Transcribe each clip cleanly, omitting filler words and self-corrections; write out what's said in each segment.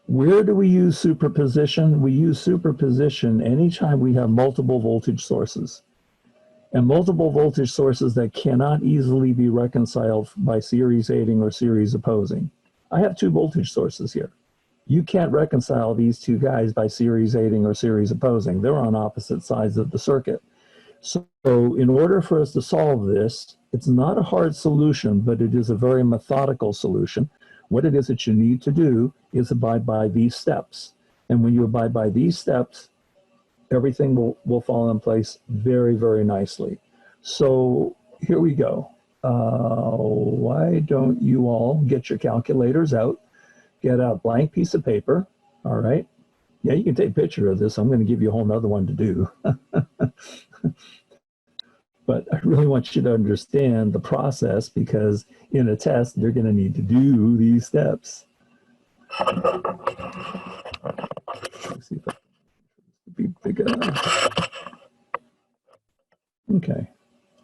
Where do we use superposition? We use superposition anytime we have multiple voltage sources. And multiple voltage sources that cannot easily be reconciled by series aiding or series opposing. I have two voltage sources here. You can't reconcile these two guys by series aiding or series opposing. They're on opposite sides of the circuit. So in order for us to solve this, it's not a hard solution, but it is a very methodical solution. What it is that you need to do is abide by these steps. And when you abide by these steps, everything will fall in place very, very nicely. So here we go. Why don't you all get your calculators out, get a blank piece of paper, all right? Yeah, you can take a picture of this. I'm going to give you a whole nother one to do. But I really want you to understand the process, because in a test, they're going to need to do these steps. Let's see if I can be big enough. Okay,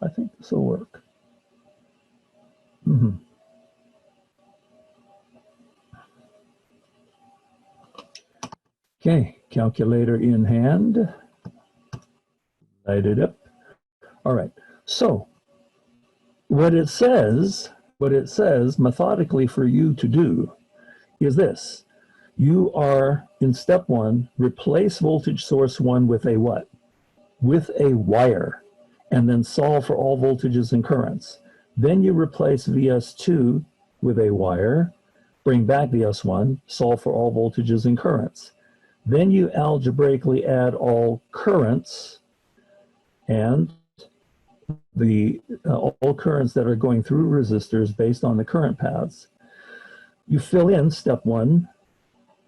I think this will work. Okay, calculator in hand. Light it up. All right, so what it says methodically for you to do is this. You are, in step one, replace voltage source one with a what? With a wire, and then solve for all voltages and currents. Then you replace VS2 with a wire, bring back VS1, solve for all voltages and currents. Then you algebraically add all currents and all currents that are going through resistors based on the current paths. You fill in step one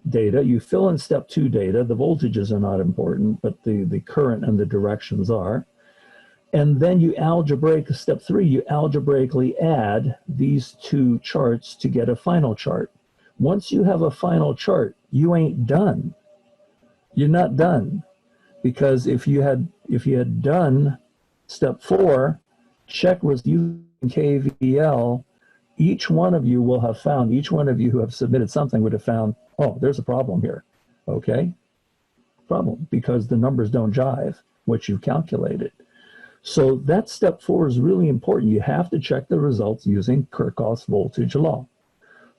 data, you fill in step two data. The voltages are not important, but the current and the directions are. And then you step three, you algebraically add these two charts to get a final chart. Once you have a final chart, you ain't done. You're not done, because if you had done step four, check was using KVL, each one of you will have found, each one of you who have submitted something would have found, oh, there's a problem here. Okay, problem, because the numbers don't jive what you've calculated. So that step four is really important. You have to check the results using Kirchhoff's voltage law.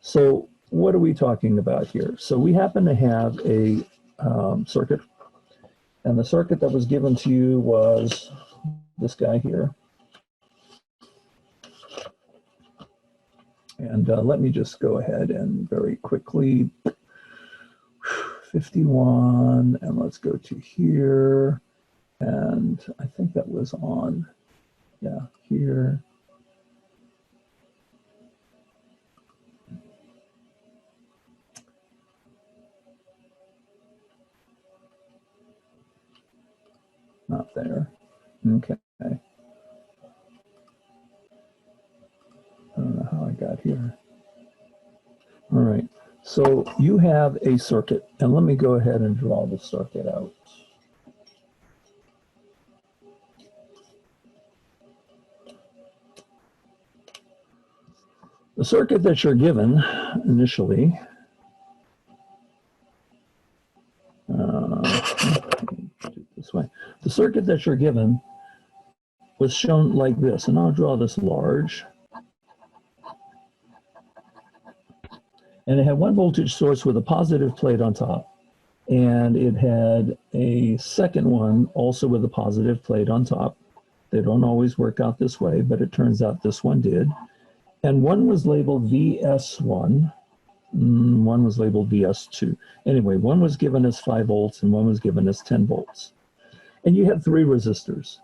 So what are we talking about here? So we happen to have a circuit, and the circuit that was given to you was this guy here. And let me just go ahead and very quickly, 51, and let's go to here. And I think that was on, yeah, here. Not there. Okay. I don't know how I got here. All right. So you have a circuit, and let me go ahead and draw the circuit out. The circuit that you're given initially, this way. The circuit that you're given was shown like this, and I'll draw this large. And it had one voltage source with a positive plate on top, and it had a second one also with a positive plate on top. They don't always work out this way, but it turns out this one did. And one was labeled VS1, one was labeled VS2. Anyway, one was given as 5 volts and one was given as 10 volts. And you had 3 resistors.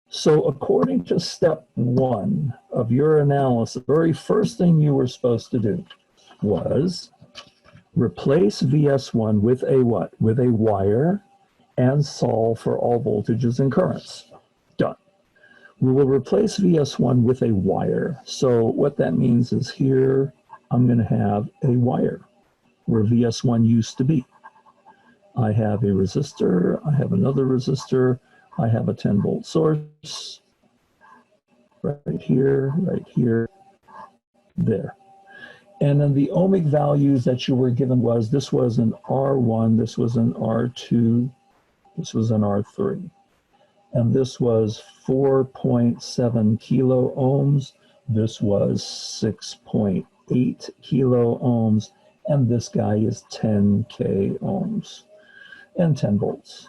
So according to step 1 of your analysis, the very first thing you were supposed to do was replace VS1 with a what? With a wire, and solve for all voltages and currents. Done. We will replace VS1 with a wire. So what that means is here, I'm going to have a wire where VS1 used to be. I have a resistor, I have another resistor, I have a 10 volt source, right here, there. And then the ohmic values that you were given was, this was an R1, this was an R2, this was an R3. And this was 4.7 kilo ohms, this was 6.8 kilo ohms, and this guy is 10K ohms and 10 volts.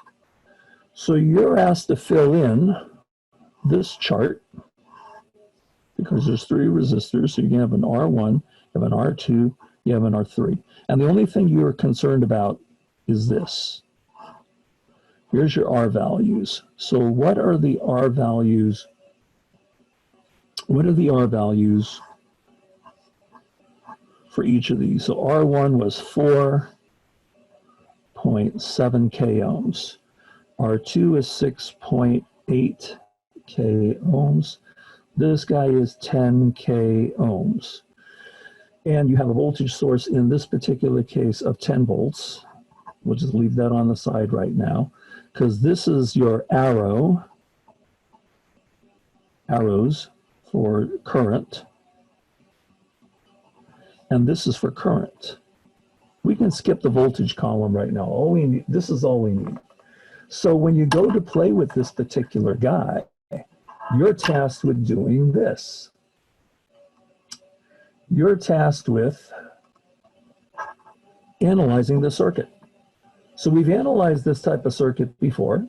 So you're asked to fill in this chart because there's 3 resistors. So you can have an R1, you have an R2, you have an R3. And the only thing you're concerned about is this. Here's your R values. So what are the R values? What are the R values for each of these? So R1 was 4.7K ohms. R2 is 6.8K ohms. This guy is 10K ohms. And you have a voltage source in this particular case of 10 volts. We'll just leave that on the side right now, because this is your arrows for current. And this is for current. We can skip the voltage column right now. All we need, this is all we need. So when you go to play with this particular guy, you're tasked with doing this. You're tasked with analyzing the circuit. So we've analyzed this type of circuit before.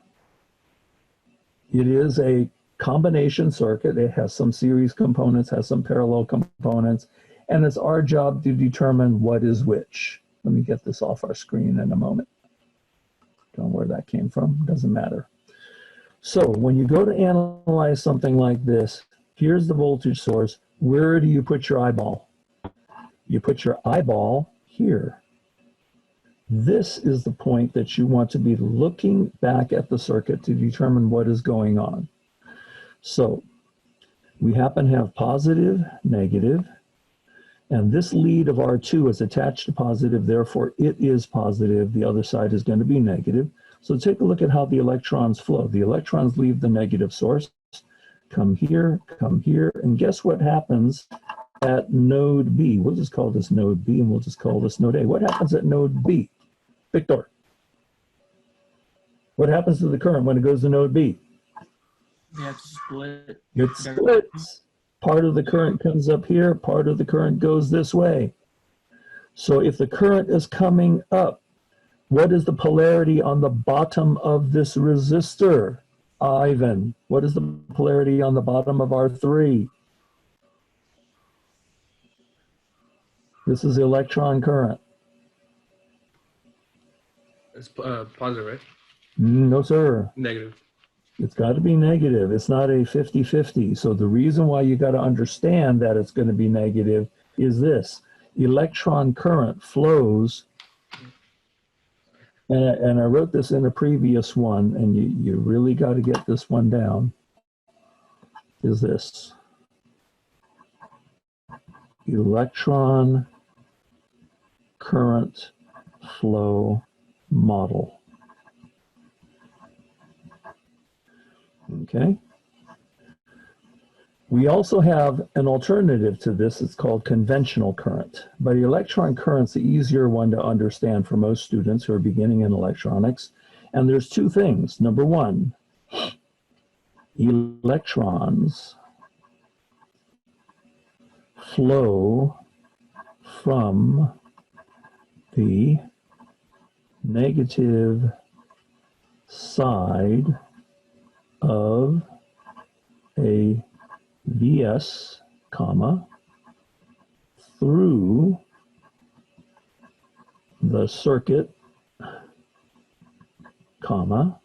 It is a combination circuit. It has some series components, has some parallel components, and it's our job to determine what is which. Let me get this off our screen in a moment. Don't know where that came from, doesn't matter. So when you go to analyze something like this, here's the voltage source. Where do you put your eyeball? You put your eyeball here. This is the point that you want to be looking back at the circuit to determine what is going on. So we happen to have positive, negative, and this lead of R2 is attached to positive, therefore it is positive. The other side is going to be negative. So take a look at how the electrons flow. The electrons leave the negative source, come here, and guess what happens at node B? We'll just call this node B, and we'll just call this node A. What happens at node B? Victor, what happens to the current when it goes to node B? They have to split. It splits. Part of the current comes up here, part of the current goes this way. So if the current is coming up, what is the polarity on the bottom of this resistor? Ivan, what is the polarity on the bottom of R3? This is electron current. It's positive, right? No, sir. Negative. It's got to be negative. It's not a 50-50. So the reason why you got to understand that it's going to be negative is this. Electron current flows, and I wrote this in a previous one, and you really got to get this one down, is this. Electron current flow model. Okay. We also have an alternative to this. It's called conventional current. But electron current's the easier one to understand for most students who are beginning in electronics. And there's 2 things. Number 1, electrons flow from the negative side of a Vs, comma, through the circuit, comma,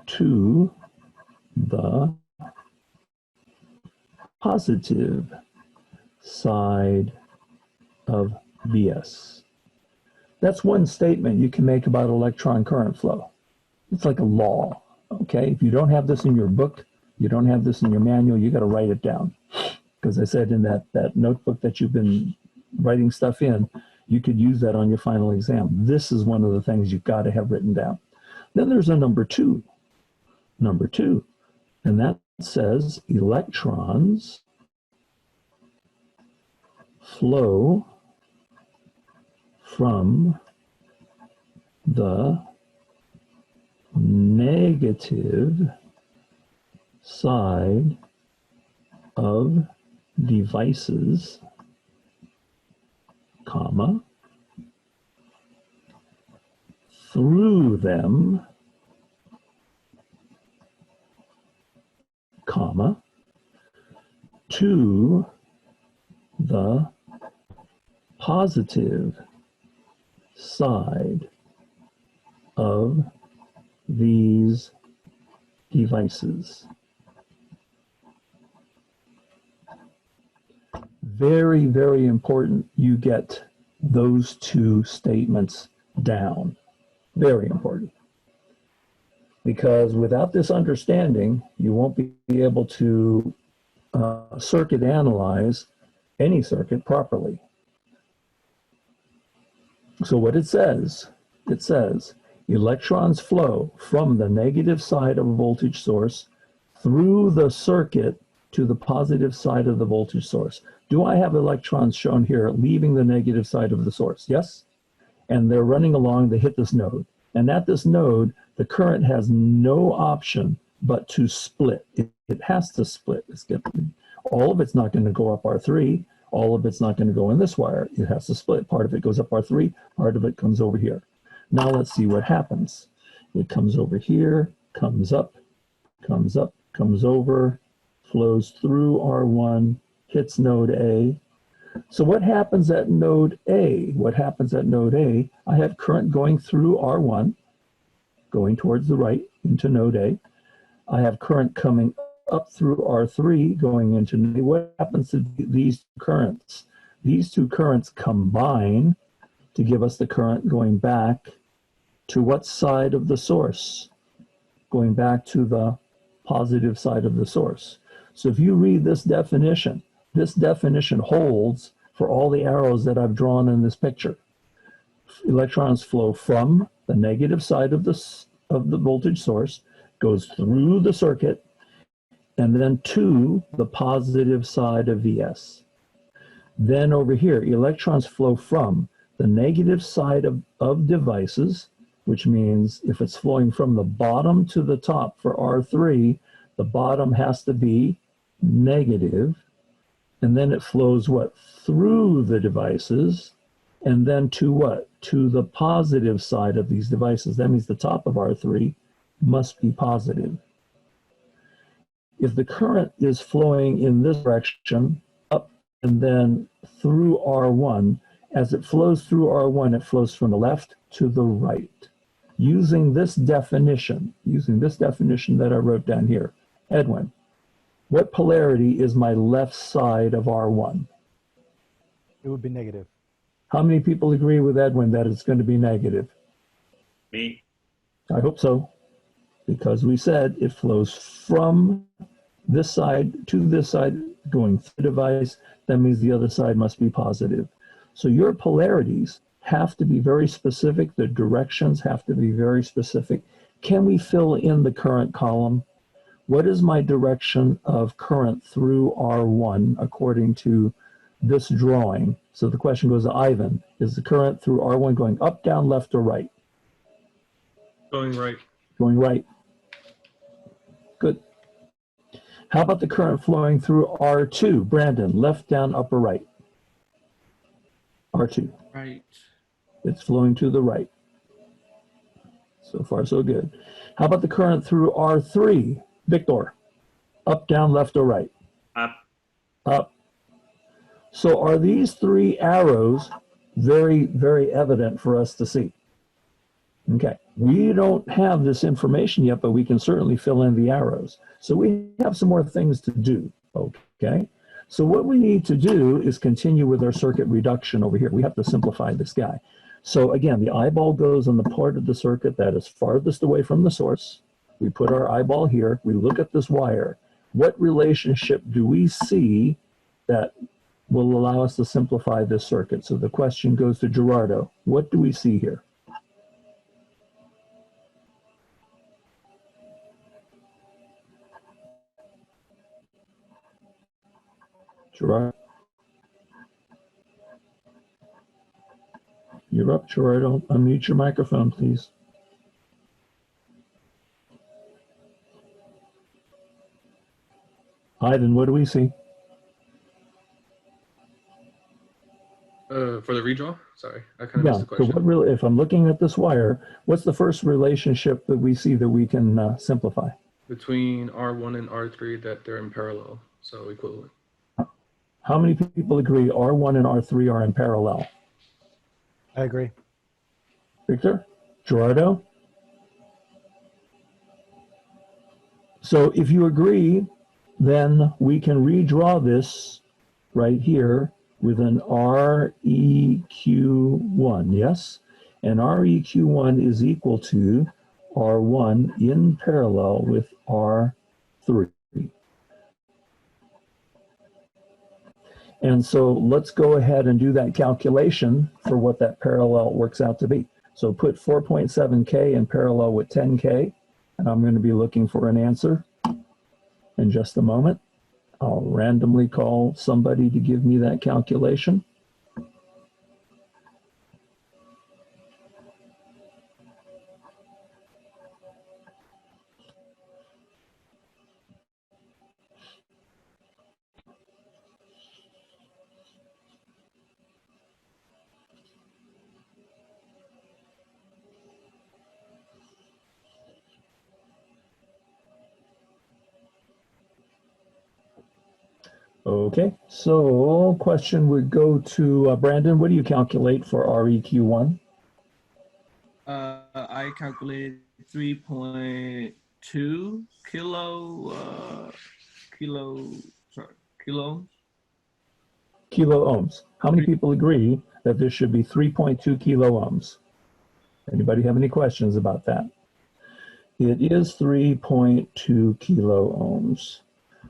to the positive side of Vs. That's one statement you can make about electron current flow. It's like a law. Okay, if you don't have this in your book, you don't have this in your manual, you got to write it down. Because I said in that notebook that you've been writing stuff in, you could use that on your final exam. This is one of the things you've got to have written down. Then there's a number two, and that says electrons flow from the negative side of devices, comma, through them, comma, to the positive side of these devices. Very, very important you get those two statements down. Very important. Because without this understanding, you won't be able to circuit analyze any circuit properly. So what it says electrons flow from the negative side of a voltage source through the circuit to the positive side of the voltage source. Do I have electrons shown here leaving the negative side of the source? Yes? And they're running along, they hit this node. And at this node, the current has no option but to split. It has to split. All of it's not going to go up R3. All of it's not going to go in this wire. It has to split. Part of it goes up R3. Part of it comes over here. Now let's see what happens. It comes over here, comes up, comes over, flows through R1, hits node A. So what happens at node A? What happens at node A? I have current going through R1, going towards the right into node A. I have current coming up through R3, going into node A. What happens to these two currents? These two currents combine to give us the current going back to what side of the source? Going back to the positive side of the source. So if you read this definition holds for all the arrows that I've drawn in this picture. Electrons flow from the negative side of the voltage source, goes through the circuit, and then to the positive side of Vs. Then over here, electrons flow from the negative side of devices, which means if it's flowing from the bottom to the top for R3, the bottom has to be negative. And then it flows what? Through the devices, and then to what? To the positive side of these devices. That means the top of R3 must be positive. If the current is flowing in this direction, up and then through R1, as it flows through R1, it flows from the left to the right. Using this definition that I wrote down here, Edwin, what polarity is my left side of R1? It would be negative. How many people agree with Edwin that it's going to be negative? Me. I hope so, because we said it flows from this side to this side, going through the device. That means the other side must be positive. So your polarities have to be very specific. The directions have to be very specific. Can we fill in the current column? What is my direction of current through R1 according to this drawing? So the question goes to Ivan. Is the current through R1 going up, down, left, or right? Going right. Going right. Good. How about the current flowing through R2? Brandon, left, down, up, or right? R2. Right. It's flowing to the right. So far, so good. How about the current through R3? Victor, up, down, left, or right? Up. Up. So are these three arrows very, very evident for us to see? Okay, we don't have this information yet, but we can certainly fill in the arrows. So we have some more things to do, okay? So what we need to do is continue with our circuit reduction over here. We have to simplify this guy. So again, the eyeball goes on the part of the circuit that is farthest away from the source. We put our eyeball here, we look at this wire. What relationship do we see that will allow us to simplify this circuit? So the question goes to Gerardo. What do we see here? Gerardo? You're up, Gerardo. Unmute your microphone, please. Ivan, what do we see? For the redraw? Sorry, I kind of Yeah, missed the so question. what really, if I'm looking at this wire, what's the first relationship that we see that we can simplify? Between R1 and R3 that they're in parallel, so equivalent. How many people agree R1 and R3 are in parallel? I agree. Victor? Gerardo? So if you agree, then we can redraw this right here with an REQ1, yes? And REQ1 is equal to R1 in parallel with R3. And so let's go ahead and do that calculation for what that parallel works out to be. So put 4.7K in parallel with 10K, and I'm going to be looking for an answer in just a moment. I'll randomly call somebody to give me that calculation. Okay, so question would go to Brandon. What do you calculate for REQ1? I calculated 3.2 kilo. Kilo ohms. How many people agree that this should be 3.2 kilo ohms? Anybody have any questions about that? It is 3.2 kilo ohms.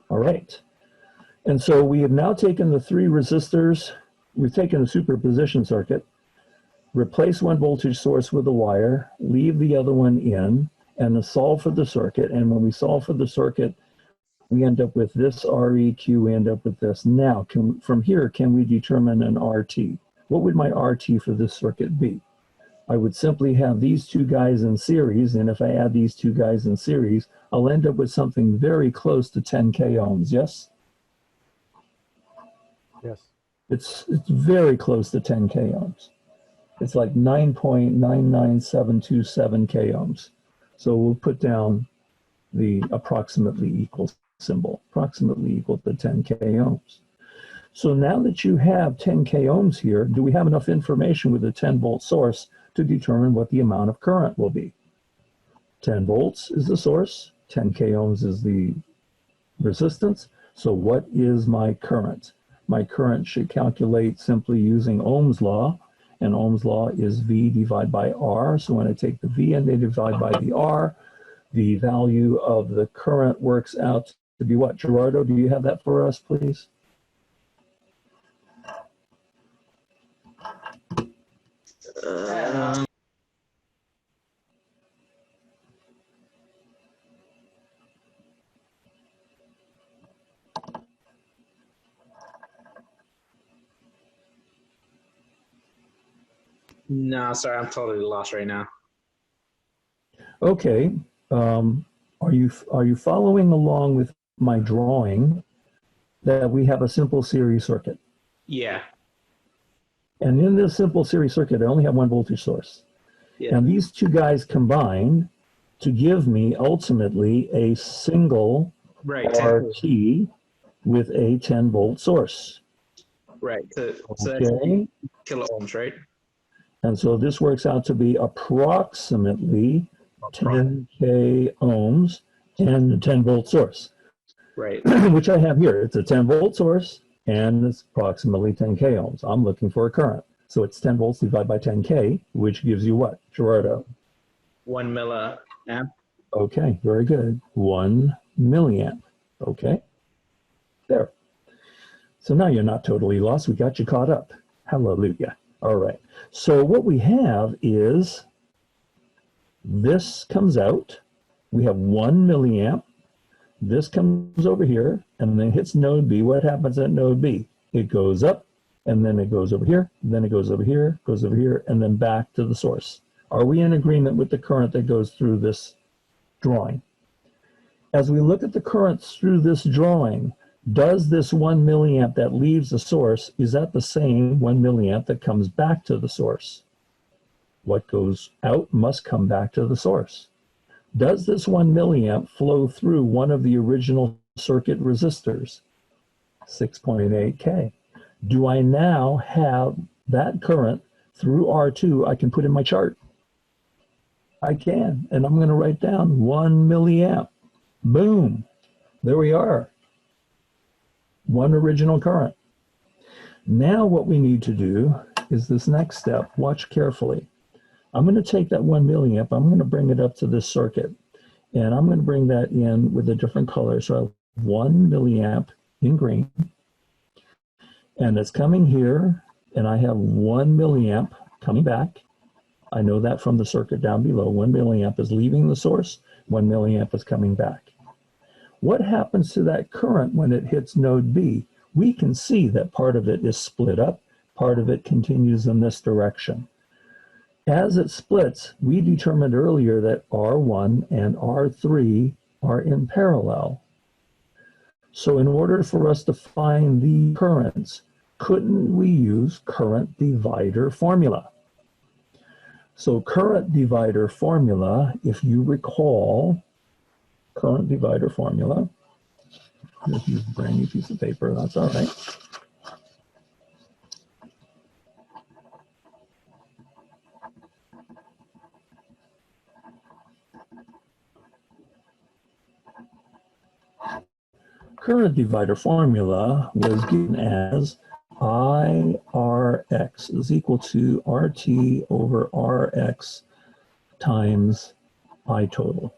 All right. And so we have now taken the three resistors, we've taken a superposition circuit, replace one voltage source with a wire, leave the other one in, and solve for the circuit. And when we solve for the circuit, we end up with this REQ, we end up with this. Now, from here, can we determine an RT? What would my RT for this circuit be? I would simply have these two guys in series, and if I add these two guys in series, I'll end up with something very close to 10K ohms, yes? Yes. It's very close to 10K ohms. It's like 9.99727 K ohms. So we'll put down the approximately equal symbol, approximately equal to 10K ohms. So now that you have 10K ohms here, do we have enough information with a 10-volt source to determine what the amount of current will be? 10 volts is the source, 10K ohms is the resistance. So what is my current? My current should calculate simply using Ohm's law, and Ohm's law is V divided by R. So when I take the V and I divide by the R, the value of the current works out to be what? Gerardo, do you have that for us, please? No, sorry, I'm totally lost right now. Okay. Are you following along with my drawing that we have a simple series circuit? Yeah. And in this simple series circuit, I only have one voltage source. Yeah. And these two guys combine to give me ultimately a single Right. RT with a 10-volt source. Right. So that's Okay. kilo ohms, right? And so this works out to be approximately 10K ohms and a 10-volt source, Right. which I have here. It's a 10-volt source and it's approximately 10K ohms. I'm looking for a current. So it's 10 volts divided by 10K, which gives you what, Gerardo? 1 milliamp. Okay, very good. 1 milliamp. Okay, there. So now you're not totally lost. We got you caught up. Hallelujah. All right. So what we have is this comes out. We have 1 milliamp. This comes over here and then hits node B. What happens at node B? It goes up and then it goes over here, then it goes over here, goes over here, and then back to the source. Are we in agreement with the current that goes through this drawing? As we look at the currents through this drawing, does this 1 milliamp that leaves the source, is that the same 1 milliamp that comes back to the source? What goes out must come back to the source. Does this 1 milliamp flow through one of the original circuit resistors? 6.8K. Do I now have that current through R2 I can put in my chart? I can, and I'm going to write down 1 milliamp. Boom, there we are. One original current. Now what we need to do is this next step. Watch carefully. I'm going to take that 1 milliamp, I'm going to bring it up to this circuit, and I'm going to bring that in with a different color. So I have 1 milliamp in green, and it's coming here, and I have 1 milliamp coming back. I know that from the circuit down below. 1 milliamp is leaving the source, 1 milliamp is coming back. What happens to that current when it hits node B? We can see that part of it is split up, part of it continues in this direction. As it splits, we determined earlier that R1 and R3 are in parallel. So in order for us to find the currents, couldn't we use current divider formula? So current divider formula, if you recall, current divider formula, just use a brand new piece of paper, that's all right. Current divider formula was given as IRX is equal to RT over RX times I total.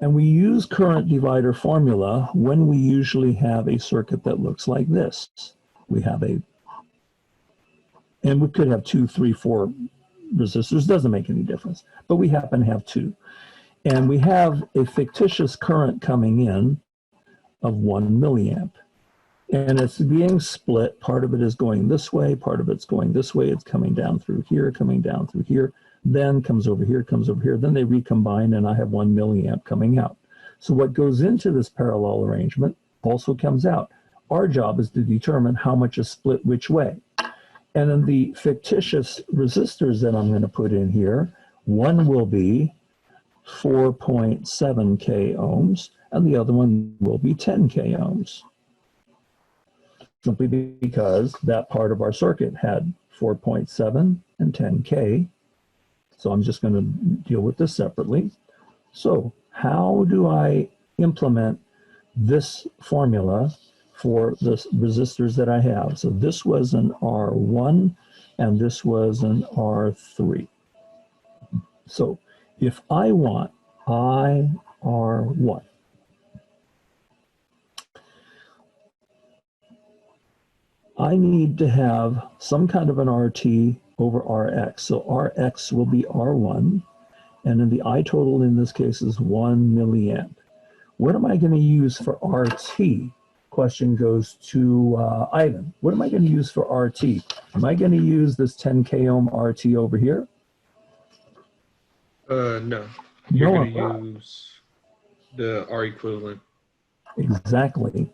And we use current divider formula when we usually have a circuit that looks like this. We have and we could have 2, 3, 4 resistors, doesn't make any difference, but we happen to have 2. And we have a fictitious current coming in of 1 milliamp. And it's being split. Part of it is going this way, part of it's going this way. It's coming down through here, coming down through here, then comes over here, comes over here. Then they recombine, and I have 1 milliamp coming out. So what goes into this parallel arrangement also comes out. Our job is to determine how much is split which way. And in the fictitious resistors that I'm going to put in here, one will be 4.7K ohms, and the other one will be 10K ohms. Simply because that part of our circuit had 4.7 and 10K. So I'm just going to deal with this separately. So how do I implement this formula for the resistors that I have? So this was an R1 and this was an R3. So if I want IR1, I need to have some kind of an RT over Rx. So Rx will be R1, and then the I total in this case is 1 milliamp. What am I going to use for RT? Question goes to Ivan. What am I going to use for RT? Am I going to use this 10K ohm RT over here? No. You're going to use the R equivalent. Exactly.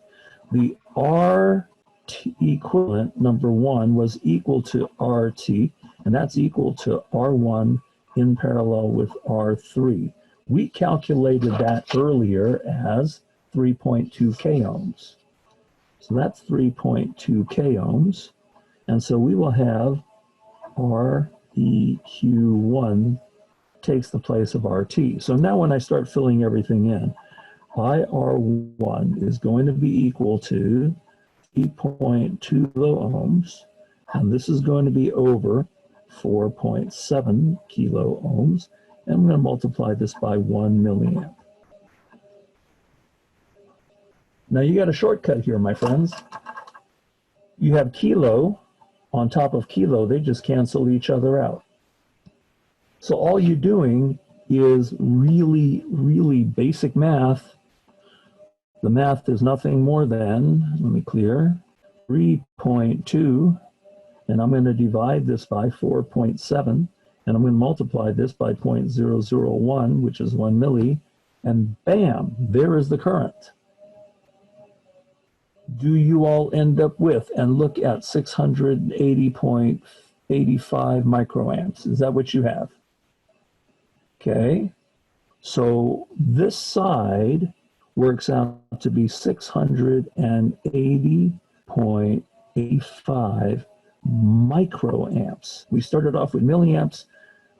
The R equivalent, number 1, was equal to RT, and that's equal to R1 in parallel with R3. We calculated that earlier as 3.2K ohms. So that's 3.2K ohms. And so we will have REQ1 takes the place of RT. So now when I start filling everything in, IR1 is going to be equal to 3.2 kilo ohms, and this is going to be over 4.7 kilo ohms, and I'm going to multiply this by 1 milliamp. Now you got a shortcut here, my friends. You have kilo on top of kilo, they just cancel each other out. So all you're doing is really, really basic math. The math is nothing more than, let me clear, 3.2, and I'm going to divide this by 4.7, and I'm going to multiply this by 0.001, which is 1 milli, and bam, there is the current. Do you all end up with, and look at 680.85 microamps? Is that what you have? Okay, so this side works out to be 680.85 microamps. We started off with milliamps.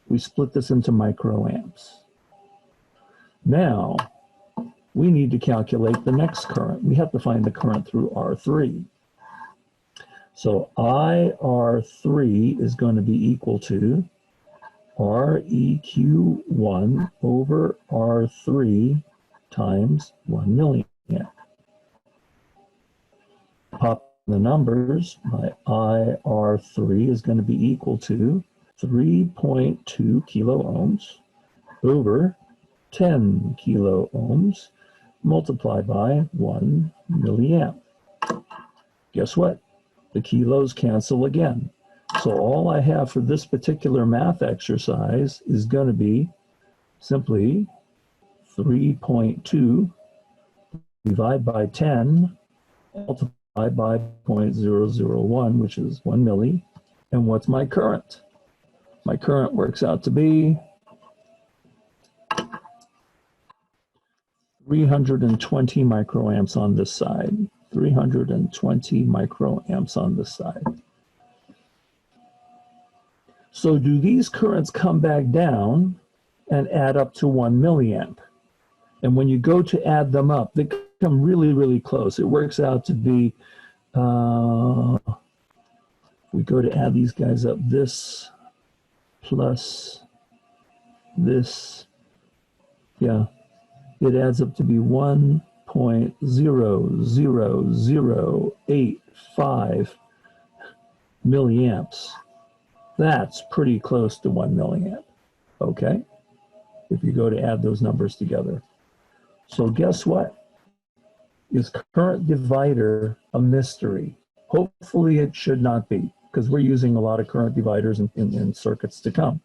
We split this into microamps. Now, we need to calculate the next current. We have to find the current through R3. So IR3 is going to be equal to REQ1 over R3 times 1 milliamp. Pop the numbers. My IR3 is going to be equal to 3.2 kilo ohms over 10 kilo ohms multiplied by 1 milliamp. Guess what? The kilos cancel again. So all I have for this particular math exercise is going to be simply 3.2 divided by 10 multiplied by 0.001, which is 1 milli. And what's my current? My current works out to be 320 microamps on this side. 320 microamps on this side. So do these currents come back down and add up to 1 milliamp? And when you go to add them up, they come really, really close. It works out to be, we go to add these guys up, this plus this, yeah, it adds up to be 1.00085 milliamps. That's pretty close to 1 milliamp, okay? If you go to add those numbers together. So guess what? Is current divider a mystery? Hopefully it should not be, because we're using a lot of current dividers in circuits to come.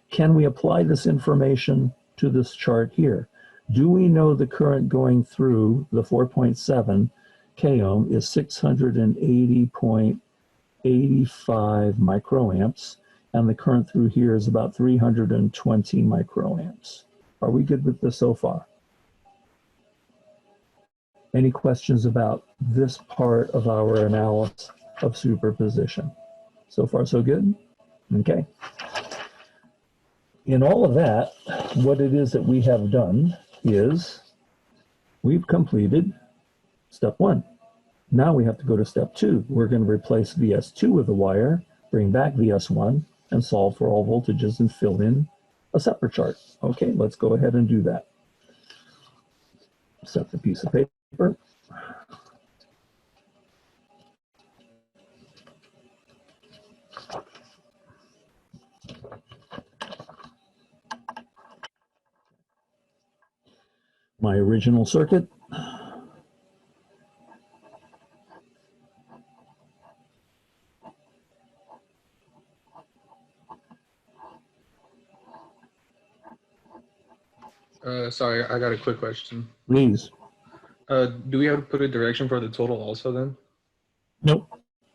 Can we apply this information to this chart here? Do we know the current going through the 4.7 k ohm is 680.85 microamps, and the current through here is about 320 microamps? Are we good with this so far? Any questions about this part of our analysis of superposition? So far, so good? Okay. In all of that, what it is that we have done is we've completed step 1. Now we have to go to step 2. We're going to replace VS2 with a wire, bring back VS1, and solve for all voltages and fill in a separate chart. Okay, let's go ahead and do that. Set the piece of paper. My original circuit. Sorry, I got a quick question. Please. Do we have to put a direction for the total also then? Nope.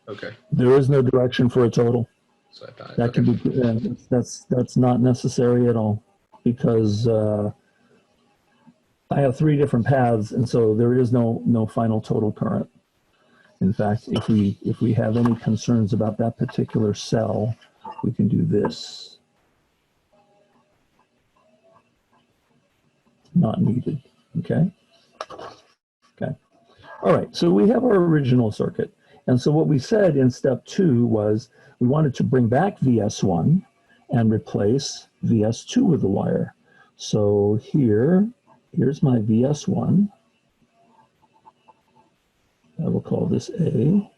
Okay. There is no direction for a total. So I thought, That okay. can be, that's not necessary at all, because I have 3 different paths, and so there is no final total current. In fact, if we have any concerns about that particular cell, we can do this. Not needed. Okay. Okay. All right. So we have our original circuit, and so what we said in step 2 was we wanted to bring back VS1 and replace VS2 with the wire. So here's my VS1. I will call this A.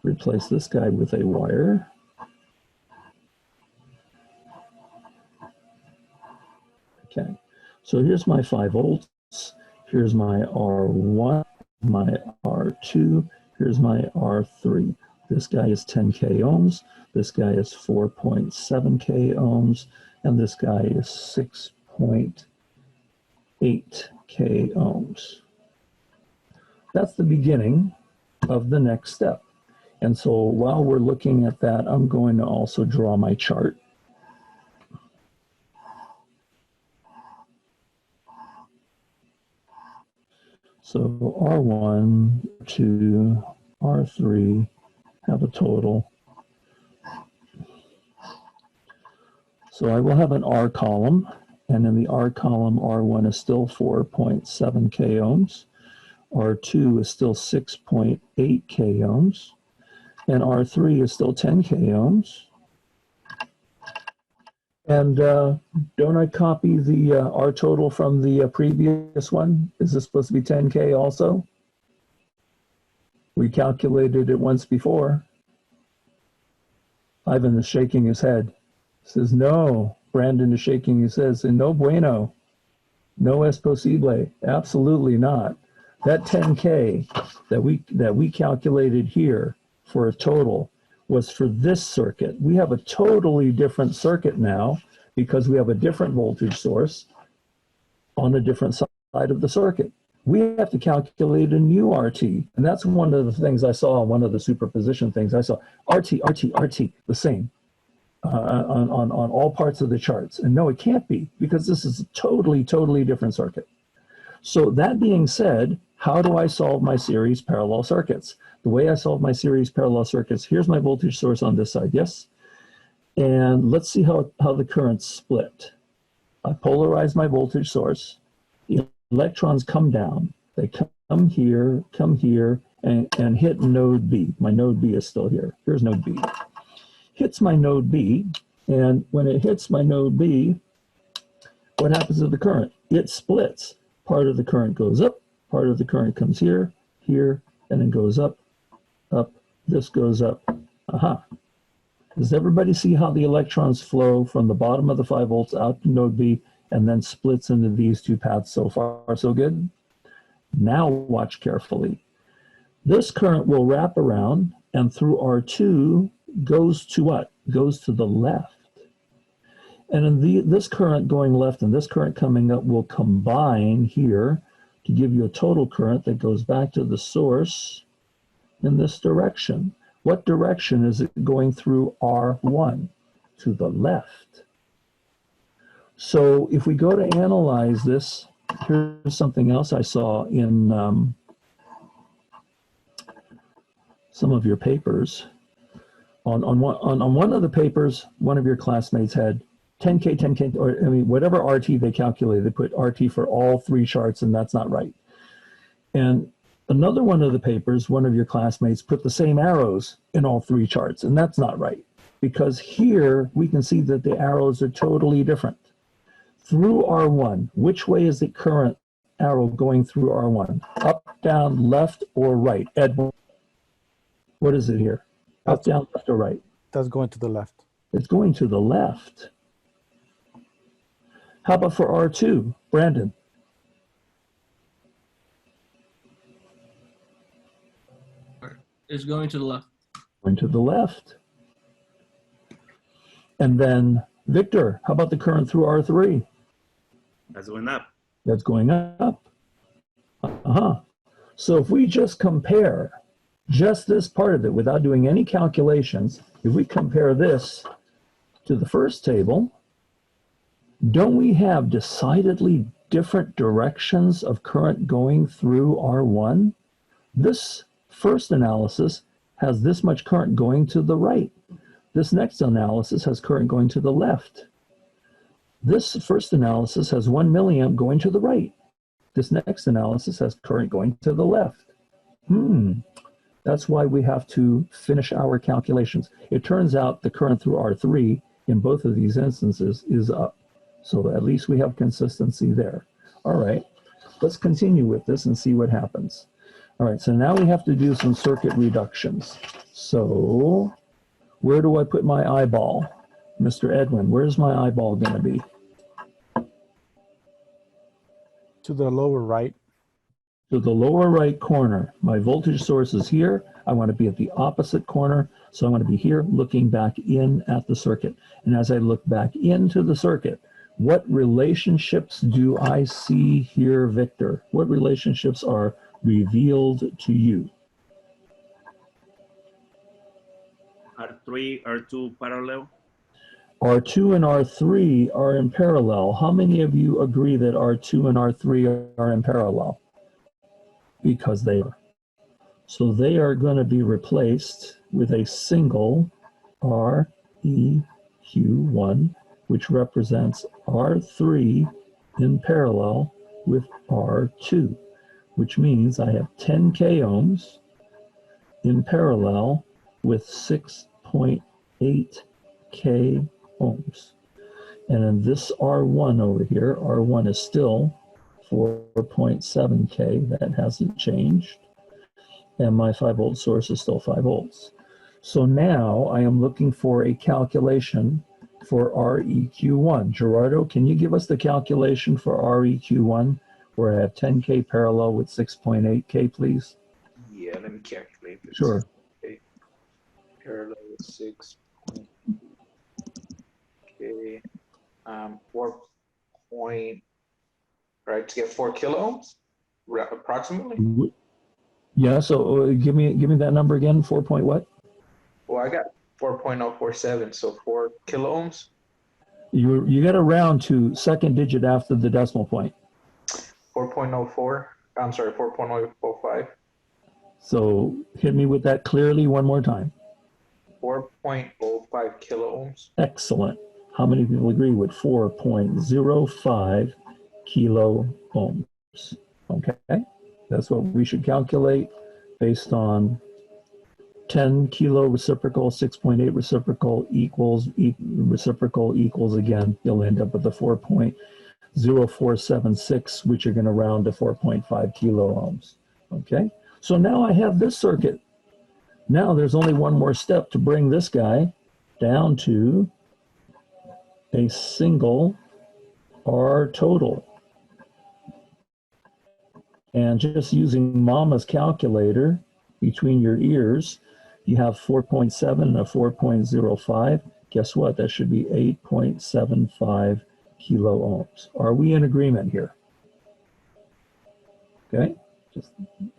Replace this guy with a wire. Okay, so here's my 5 volts. Here's my R1. my R2, here's my R3. This guy is 10K ohms, this guy is 4.7K ohms, and this guy is 6.8K ohms. That's the beginning of the next step. And so while we're looking at that, I'm going to also draw my chart. So R1, 2, R3 have a total. So I will have an R column, and in the R column, R1 is still 4.7K ohms, R2 is still 6.8K ohms, and R3 is still 10K ohms. And don't I copy the R total from the previous one? Is this supposed to be 10K also? We calculated it once before. Ivan is shaking his head. Says no. Brandon is shaking his head. Says no bueno. No es posible. Absolutely not. That 10K that we calculated here for a total was for this circuit. We have a totally different circuit now because we have a different voltage source on a different side of the circuit. We have to calculate a new RT. And that's one of the things I saw, one of the superposition things I saw. RT, the same on all parts of the charts. And no, it can't be because this is a totally different circuit. So that being said, how do I solve my series parallel circuits? The way I solve my series parallel circuits, here's my voltage source on this side, yes? And let's see how the currents split. I polarize my voltage source. The electrons come down. They come here, and hit node B. My node B is still here. Here's node B. Hits my node B, and when it hits my node B, what happens to the current? It splits. Part of the current goes up, part of the current comes here, and then goes up, this goes up. Aha. Does everybody see how the electrons flow from the bottom of the 5 volts out to node B and then splits into these two paths? So far, so good? Now watch carefully. This current will wrap around and through R2 goes to what? Goes to the left. And in this current going left and this current coming up will combine here to give you a total current that goes back to the source in this direction. What direction is it going through R1? To the left. So if we go to analyze this, here's something else I saw in some of your papers. On one of the papers, one of your classmates had 10K, or I mean, whatever RT they calculated, they put RT for all 3 charts, and that's not right. And another one of the papers, one of your classmates put the same arrows in all 3 charts, and that's not right. Because here, we can see that the arrows are totally different. Through R1, which way is the current arrow going through R1? Up, down, left, or right? Ed, what is it here? Up, down, left, or right? That's going to the left. It's going to the left. How about for R2, Brandon? It's going to the left. Going to the left. And then Victor, how about the current through R3? That's going up. That's going up. So if we just compare just this part of it without doing any calculations, if we compare this to the first table, don't we have decidedly different directions of current going through R1? This first analysis has this much current going to the right. This next analysis has current going to the left. This first analysis has 1 milliamp going to the right. This next analysis has current going to the left. That's why we have to finish our calculations. It turns out the current through R3 in both of these instances is up. So at least we have consistency there. All right, let's continue with this and see what happens. All right, so now we have to do some circuit reductions. So where do I put my eyeball? Mr. Edwin, where's my eyeball going to be? To the lower right. to the lower right corner. My voltage source is here. I want to be at the opposite corner. So I want to be here looking back in at the circuit. And as I look back into the circuit, what relationships do I see here, Victor? What relationships are revealed to you? R3, R2 parallel. R2 and R3 are in parallel. How many of you agree that R2 and R3 are in parallel? Because they are. So they are going to be replaced with a single REQ1, which represents R3 in parallel with R2, which means I have 10 k ohms in parallel with 6.8 k ohms. And in this R1 over here, R1 is still 4.7 k, that hasn't changed. And my 5 volt source is still 5 volts. So now I am looking for a calculation for REQ1. Gerardo, can you give us the calculation for REQ1 where I have 10K parallel with 6.8K, please? Yeah, let me calculate this. Sure. Okay. Parallel with 6.8K, 4 point, right, to get 4 kilo ohms, approximately. Yeah, so give me that number again, 4 point what? Well, I got 4.047, so 4 kilo ohms. You got to round to second digit after the decimal point. 4.04, I'm sorry, 4.005. So hit me with that clearly one more time. 4.05 kilo ohms. Excellent. How many people agree with 4.05 kilo ohms? Okay, that's what we should calculate based on 10 kilo reciprocal, 6.8 reciprocal equals again, you'll end up with the 4.0476, which you're going to round to 4.5 kilo ohms. Okay, so now I have this circuit. Now there's only one more step to bring this guy down to a single R total. And just using mama's calculator between your ears, you have 4.7 and a 4.05. Guess what? That should be 8.75 kilo ohms. Are we in agreement here? Okay, just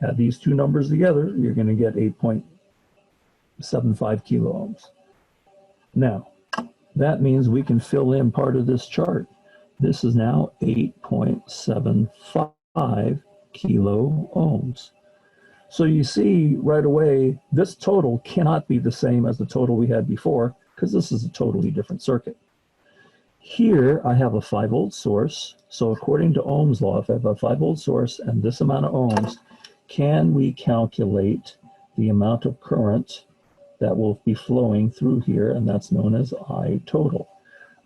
add these two numbers together, you're going to get 8.75 kilo ohms. Now, that means we can fill in part of this chart. This is now 8.75 kilo ohms. So you see right away, this total cannot be the same as the total we had before because this is a totally different circuit. Here I have a 5 volt source. So according to Ohm's law, if I have a 5 volt source and this amount of ohms, can we calculate the amount of current that will be flowing through here? And that's known as I total.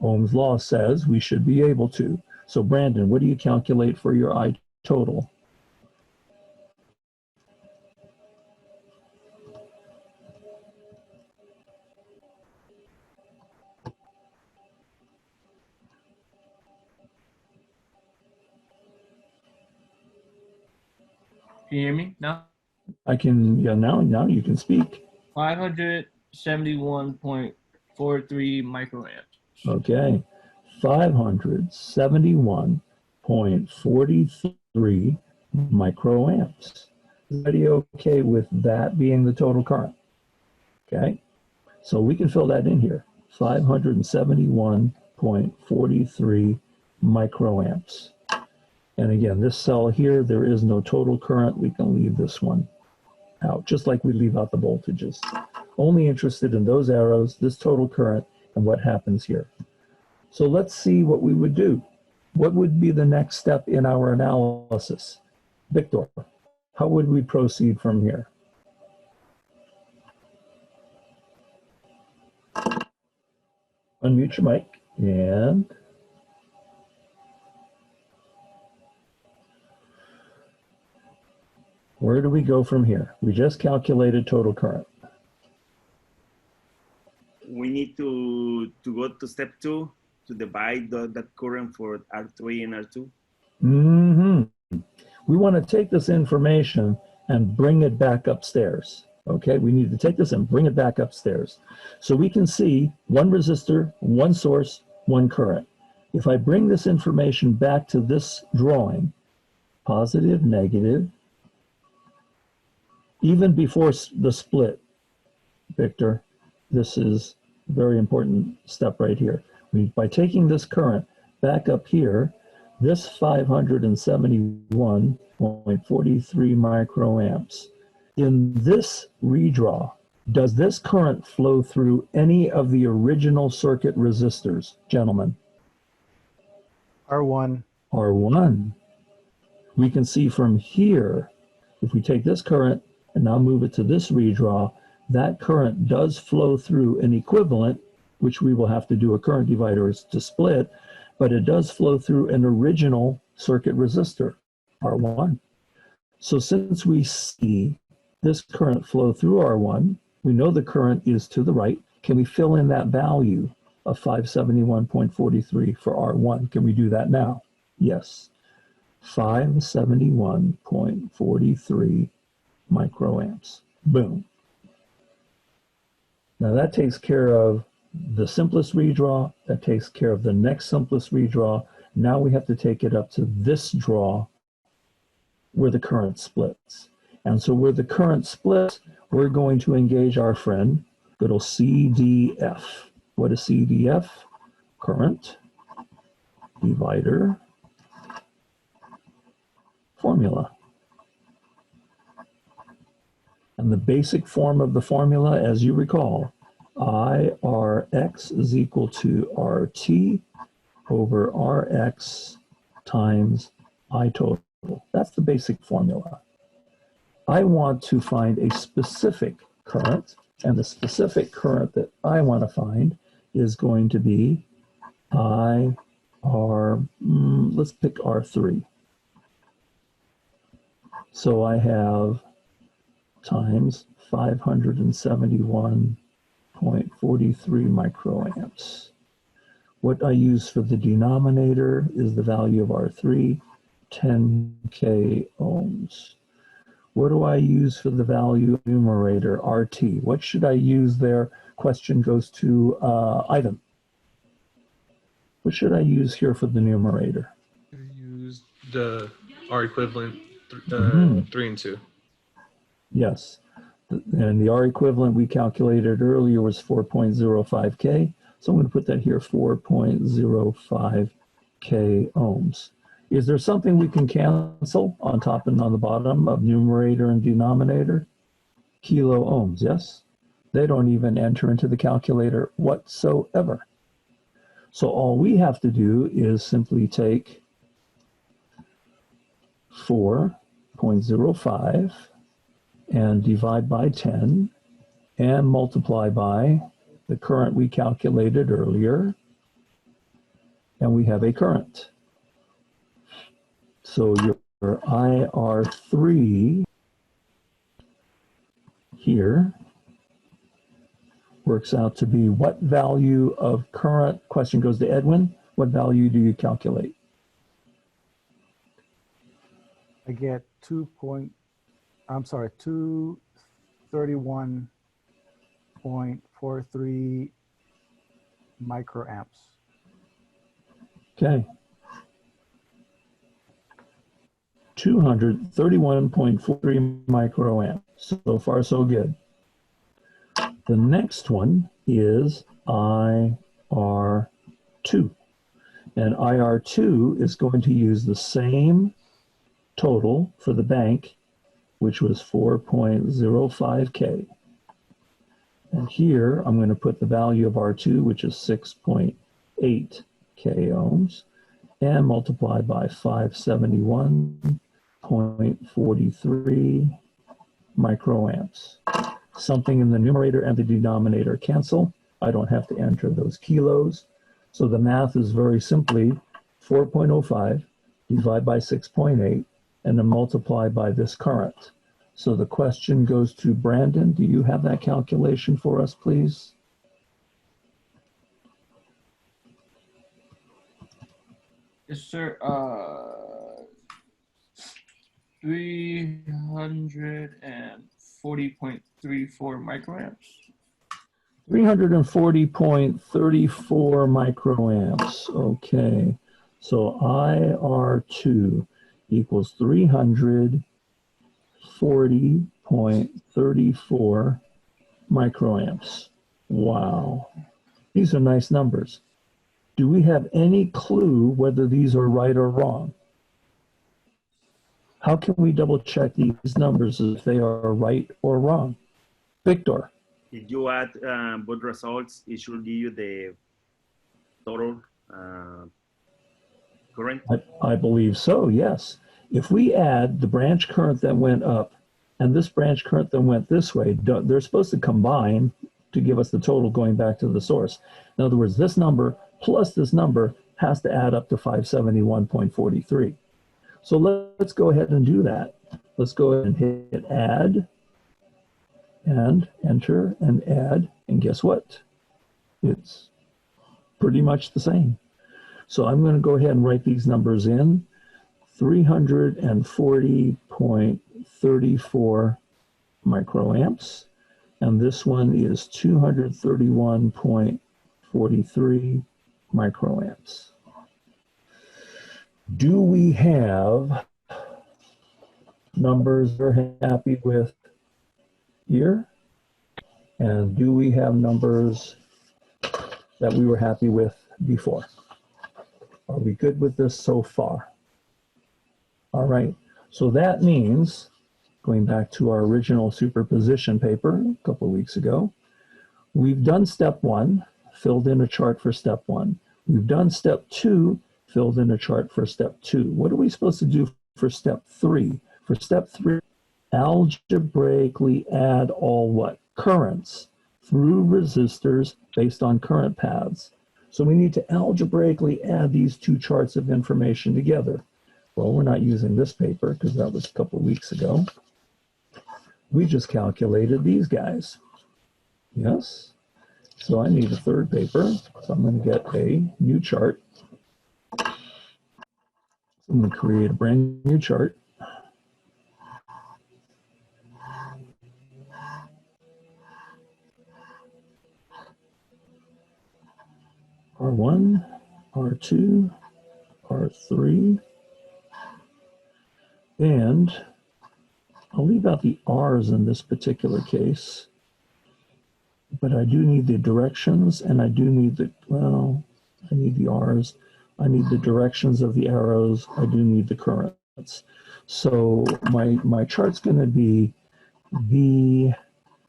Ohm's law says we should be able to. So Brandon, what do you calculate for your I total? Can you hear me now? I can, yeah, now you can speak. 571.43 microamps. Okay, 571.43 microamps. Is everybody okay with that being the total current? Okay, so we can fill that in here, 571.43 microamps. And again, this cell here, there is no total current. We can leave this one out, just like we leave out the voltages. Only interested in those arrows, this total current, and what happens here. So let's see what we would do. What would be the next step in our analysis? Victor, how would we proceed from here? Unmute your mic and where do we go from here? We just calculated total current. We need to go to step 2 to divide that current for R3 and R2. We want to take this information and bring it back upstairs. Okay, we need to take this and bring it back upstairs. So we can see one resistor, one source, one current. If I bring this information back to this drawing, positive, negative, even before the split, Victor, this is a very important step right here. By taking this current back up here, this 571.43 microamps, in this redraw, does this current flow through any of the original circuit resistors, gentlemen? R1. R1. We can see from here, if we take this current and now move it to this redraw, that current does flow through an equivalent, which we will have to do a current divider to split, but it does flow through an original circuit resistor, R1. So since we see this current flow through R1, we know the current is to the right. Can we fill in that value of 571.43 for R1? Can we do that now? Yes. 571.43 microamps. Boom. Now that takes care of the simplest redraw. That takes care of the next simplest redraw. Now we have to take it up to this draw where the current splits. And so where the current splits, we're going to engage our friend, good old CDF. What is CDF? Current divider formula. And the basic form of the formula, as you recall, IRX is equal to RT over RX times I total. That's the basic formula. I want to find a specific current, and the specific current that I want to find is going to be let's pick R3. So I have times 571.43 microamps. What I use for the denominator is the value of R3, 10K ohms. What do I use for the value of numerator, RT? What should I use there? Question goes to Ivan. What should I use here for the numerator? Use the R equivalent 3 and 2. Yes. And the R equivalent we calculated earlier was 4.05K. So I'm going to put that here, 4.05K ohms. Is there something we can cancel on top and on the bottom of numerator and denominator? Kilo ohms, yes? They don't even enter into the calculator whatsoever. So all we have to do is simply take 4.05 and divide by 10 and multiply by the current we calculated earlier, and we have a current. So your IR3 here works out to be what value of current? Question goes to Edwin. What value do you calculate? I get 231.43 microamps. Okay. 231.43 microamps. So far, so good. The next one is IR2. And IR2 is going to use the same total for the bank, which was 4.05K. And here I'm going to put the value of R2, which is 6.8K ohms, and multiply by 571.43 microamps. Something in the numerator and the denominator cancel. I don't have to enter those kilos. So the math is very simply 4.05 divided by 6.8 and then multiply by this current. So the question goes to Brandon. Do you have that calculation for us, please? Yes, sir. 340.34 microamps. 340.34 microamps. Okay. So IR2 equals 340.34 microamps. Wow. These are nice numbers. Do we have any clue whether these are right or wrong? How can we double check these numbers if they are right or wrong? Victor. If you add both results, it should give you the total current. I believe so, yes. If we add the branch current that went up and this branch current that went this way, they're supposed to combine to give us the total going back to the source. In other words, this number plus this number has to add up to 571.43. So let's go ahead and do that. Let's go ahead and hit add and enter and add. And guess what? It's pretty much the same. So I'm going to go ahead and write these numbers in. 340.34 microamps. And this one is 231.43 microamps. Do we have numbers we're happy with here? And do we have numbers that we were happy with before? Are we good with this so far? All right, so that means, going back to our original superposition paper a couple of weeks ago, we've done step one, filled in a chart for step one. We've done step two, filled in a chart for step two. What are we supposed to do for step three? For step three, algebraically add all what? Currents through resistors based on current paths. So we need to algebraically add these two charts of information together. Well, we're not using this paper because that was a couple of weeks ago. We just calculated these guys. Yes? So I need a third paper. So I'm going to get a new chart. So I'm going to create a brand new chart. R1, R2, R3, and I'll leave out the R's in this particular case, but I do need the directions and I do need the, well, I need the R's, I need the directions of the arrows, I do need the currents. So my chart's going to be V,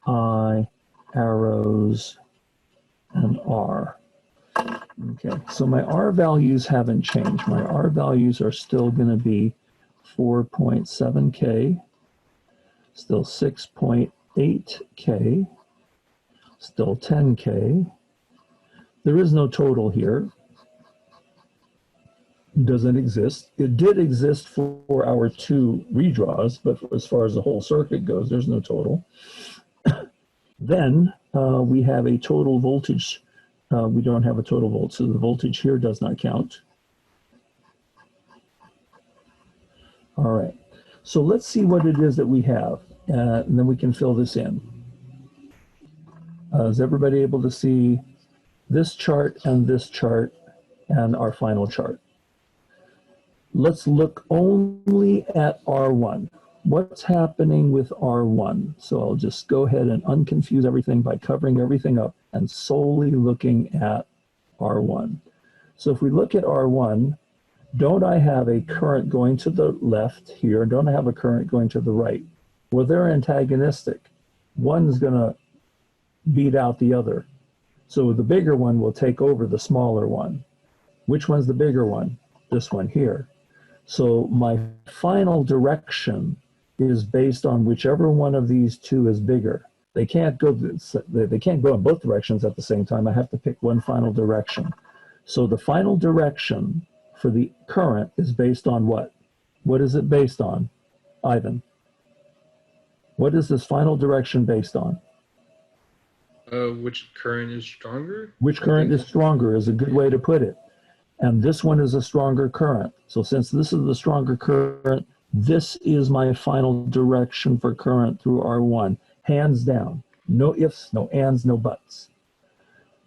I, arrows, and R. Okay, so my R values haven't changed. My R values are still going to be 4.7K, still 6.8K, still 10K. There is no total here. Doesn't exist. It did exist for our two redraws, but as far as the whole circuit goes, there's no total. Then we have a total voltage. We don't have a total volt, so the voltage here does not count. All right, so let's see what it is that we have, and then we can fill this in. Is everybody able to see this chart and our final chart? Let's look only at R1. What's happening with R1? So I'll just go ahead and unconfuse everything by covering everything up and solely looking at R1. So if we look at R1, don't I have a current going to the left here? Don't I have a current going to the right? Well, they're antagonistic. One's going to beat out the other. So the bigger one will take over the smaller one. Which one's the bigger one? This one here. So my final direction is based on whichever one of these two is bigger. They can't go in both directions at the same time. I have to pick one final direction. So the final direction for the current is based on what? What is it based on, Ivan? What is this final direction based on? Which current is stronger? Which current is stronger is a good way to put it. And this one is a stronger current. So since this is the stronger current, This is my final direction for current through R1. Hands down. No ifs, no ands, no buts.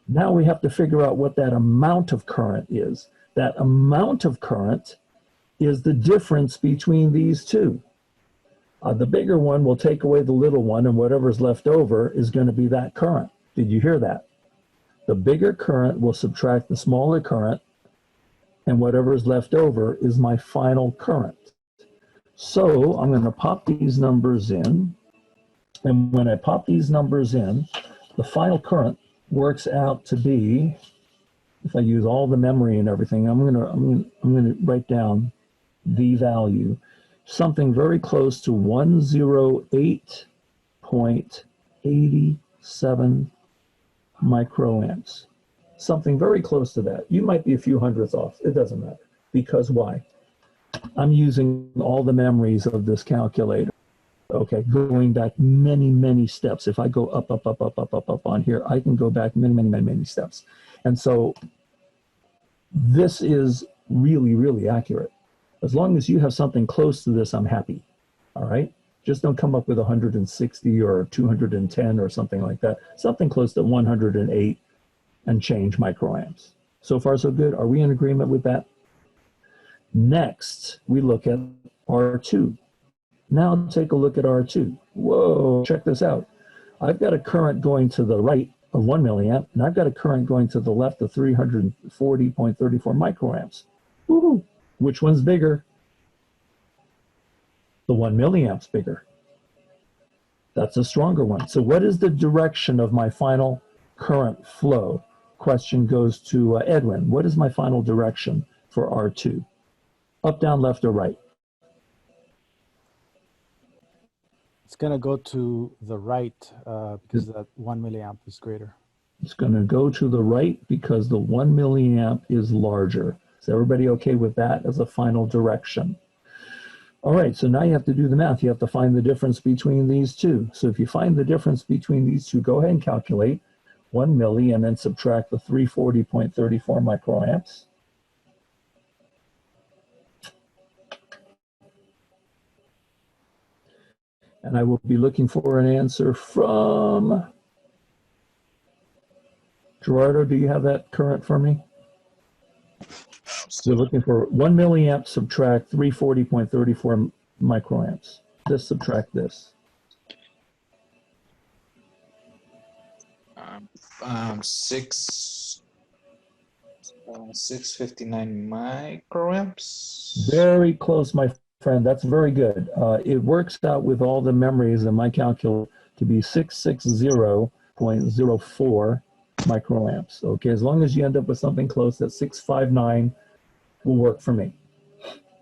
Now we have to figure out what that amount of current is. That amount of current is the difference between these two. The bigger one will take away the little one, and whatever's left over is going to be that current. Did you hear that? The bigger current will subtract the smaller current, and whatever is left over is my final current. So I'm going to pop these numbers in, and when I pop these numbers in, the final current works out to be, if I use all the memory and everything, I'm going to write down the value, something very close to 108.87 microamps. Something very close to that. You might be a few hundredths off. It doesn't matter. Because why? I'm using all the memories of this calculator. Okay, going back many, many steps. If I go up on here, I can go back many steps. And so this is really, really accurate. As long as you have something close to this, I'm happy. All right? Just don't come up with 160 or 210 or something like that. Something close to 108 and change microamps. So far, so good. Are we in agreement with that? Next, we look at R2. Now take a look at R2. Whoa, check this out. I've got a current going to the right of 1 milliamp, and I've got a current going to the left of 340.34 microamps. Woohoo! Which one's bigger? The 1 milliamp's bigger. That's a stronger one. So what is the direction of my final current flow? Question goes to Edwin. What is my final direction for R2? Up, down, left, or right? It's going to go to the right because that 1 milliamp is greater. It's going to go to the right because the 1 milliamp is larger. Is everybody okay with that as a final direction? All right, so now you have to do the math. You have to find the difference between these two. So if you find the difference between these two, go ahead and calculate 1 milli and then subtract the 340.34 microamps. And I will be looking for an answer from Gerardo. Do you have that current for me? So looking for 1 milliamp subtract 340.34 microamps. Just subtract this. 659 microamps. Very close, my friend. That's very good. It works out with all the memories in my calculator to be 660.04 microamps. Okay, as long as you end up with something close, that 659 will work for me.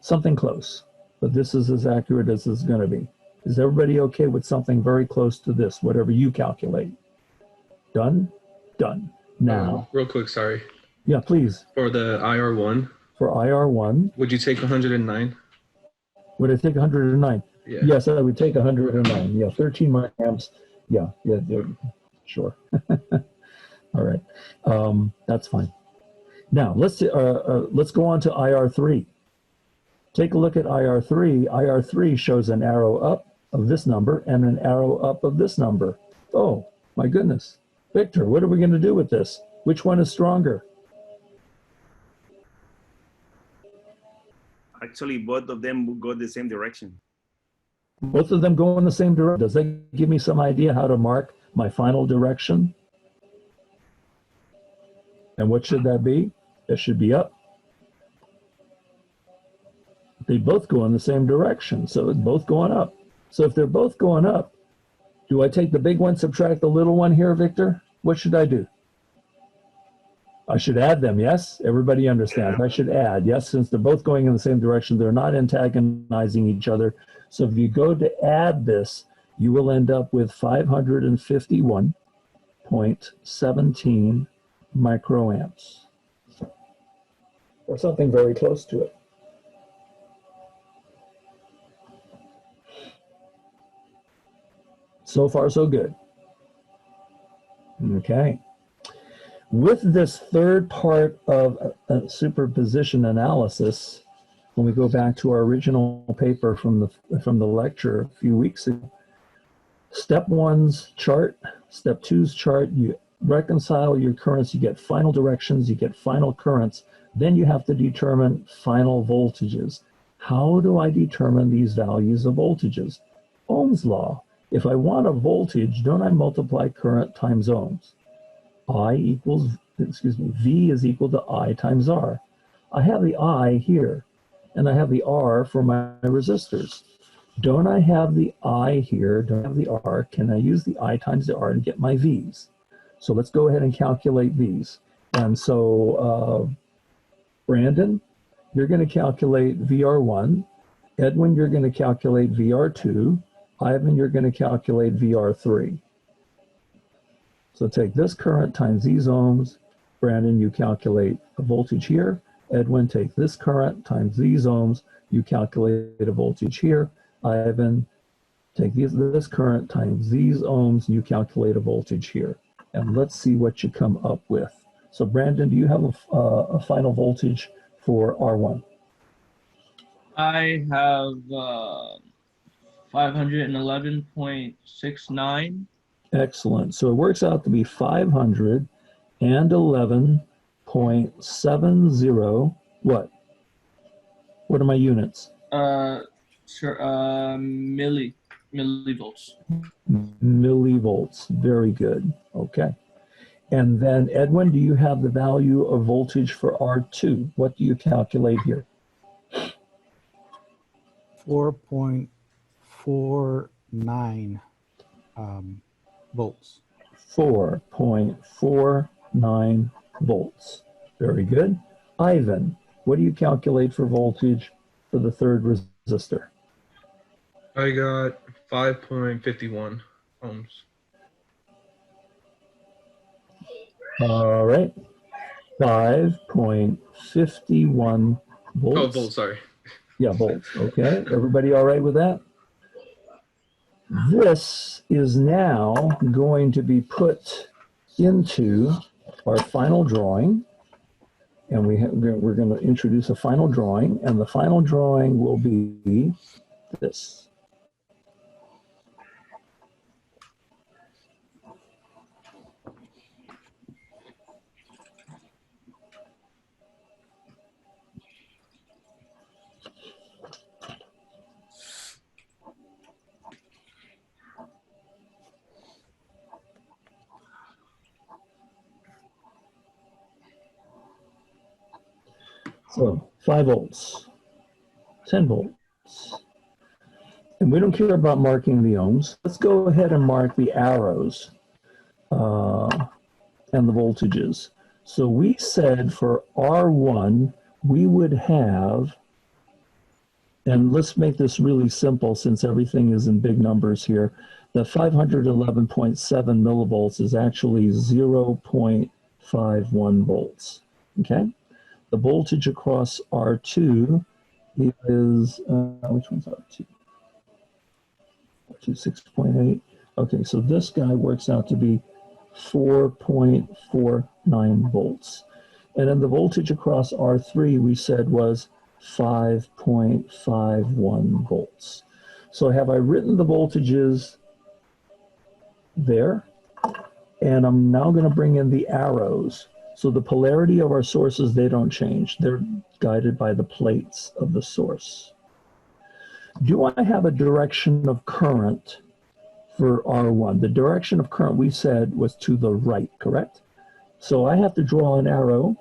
Something close, but this is as accurate as it's going to be. Is everybody okay with something very close to this, whatever you calculate? Done? Done. Now. Real quick, sorry. Yeah, please. For the IR1. For IR1. Would you take 109? Would I take 109? Yeah. Yes, I would take 109. Yeah, 13 microamps. Yeah, sure. All right, that's fine. Now let's go on to IR3. Take a look at IR3. IR3 shows an arrow up of this number and an arrow up of this number. Oh my goodness, Victor, what are we going to do with this? Which one is stronger? Actually, both of them go the same direction. Both of them go in the same direction. Does that give me some idea how to mark my final direction? And what should that be? It should be up. They both go in the same direction, so it's both going up. So if they're both going up, do I take the big one, subtract the little one here, Victor? What should I do? I should add them, yes? Everybody understands. I should add, yes, since they're both going in the same direction, they're not antagonizing each other. So if you go to add this, you will end up with 551.17 microamps, or something very close to it. So far, so good. Okay. With this third part of superposition analysis, when we go back to our original paper from the lecture a few weeks ago, step one's chart, step two's chart, you reconcile your currents, you get final directions, you get final currents, then you have to determine final voltages. How do I determine these values of voltages? Ohm's law. If I want a voltage, don't I multiply current times ohms? V is equal to I times R. I have the I here, and I have the R for my resistors. Don't I have the I here, don't I have the R, can I use the I times the R to get my V's? So let's go ahead and calculate these. And so, Brandon, you're going to calculate VR1. Edwin, you're going to calculate VR2. Ivan, you're going to calculate VR3. So take this current times these ohms. Brandon, you calculate a voltage here. Edwin, take this current times these ohms. You calculate a voltage here. Ivan, take this current times these ohms. You calculate a voltage here. And let's see what you come up with. So Brandon, do you have a final voltage for R1? I have 511.69. Excellent. So it works out to be 511.70. What? What are my units? Millivolts. Millivolts. Very good. Okay. And then Edwin, do you have the value of voltage for R2? What do you calculate here? 4.49 volts. 4.49 volts. Very good. Ivan, what do you calculate for voltage for the third resistor? I got 5.51 ohms. All right. 5.51 volts. Oh, volts, sorry. Yeah, volts. Okay. Everybody all right with that? This is now going to be put into our final drawing. And we're going to introduce a final drawing. And the final drawing will be this. So 5 volts, 10 volts. And we don't care about marking the ohms. Let's go ahead and mark the arrows and the voltages. So we said for R1, we would have, and let's make this really simple since everything is in big numbers here, the 511.7 millivolts is actually 0.51 volts, okay? The voltage across R2 is, which one's R2? R2, 6.8. Okay, so this guy works out to be 4.49 volts. And then the voltage across R3 we said was 5.51 volts. So have I written the voltages there? And I'm now going to bring in the arrows. So the polarity of our sources, they don't change. They're guided by the plates of the source. Do I have a direction of current for R1? The direction of current we said was to the right, correct? So I have to draw an arrow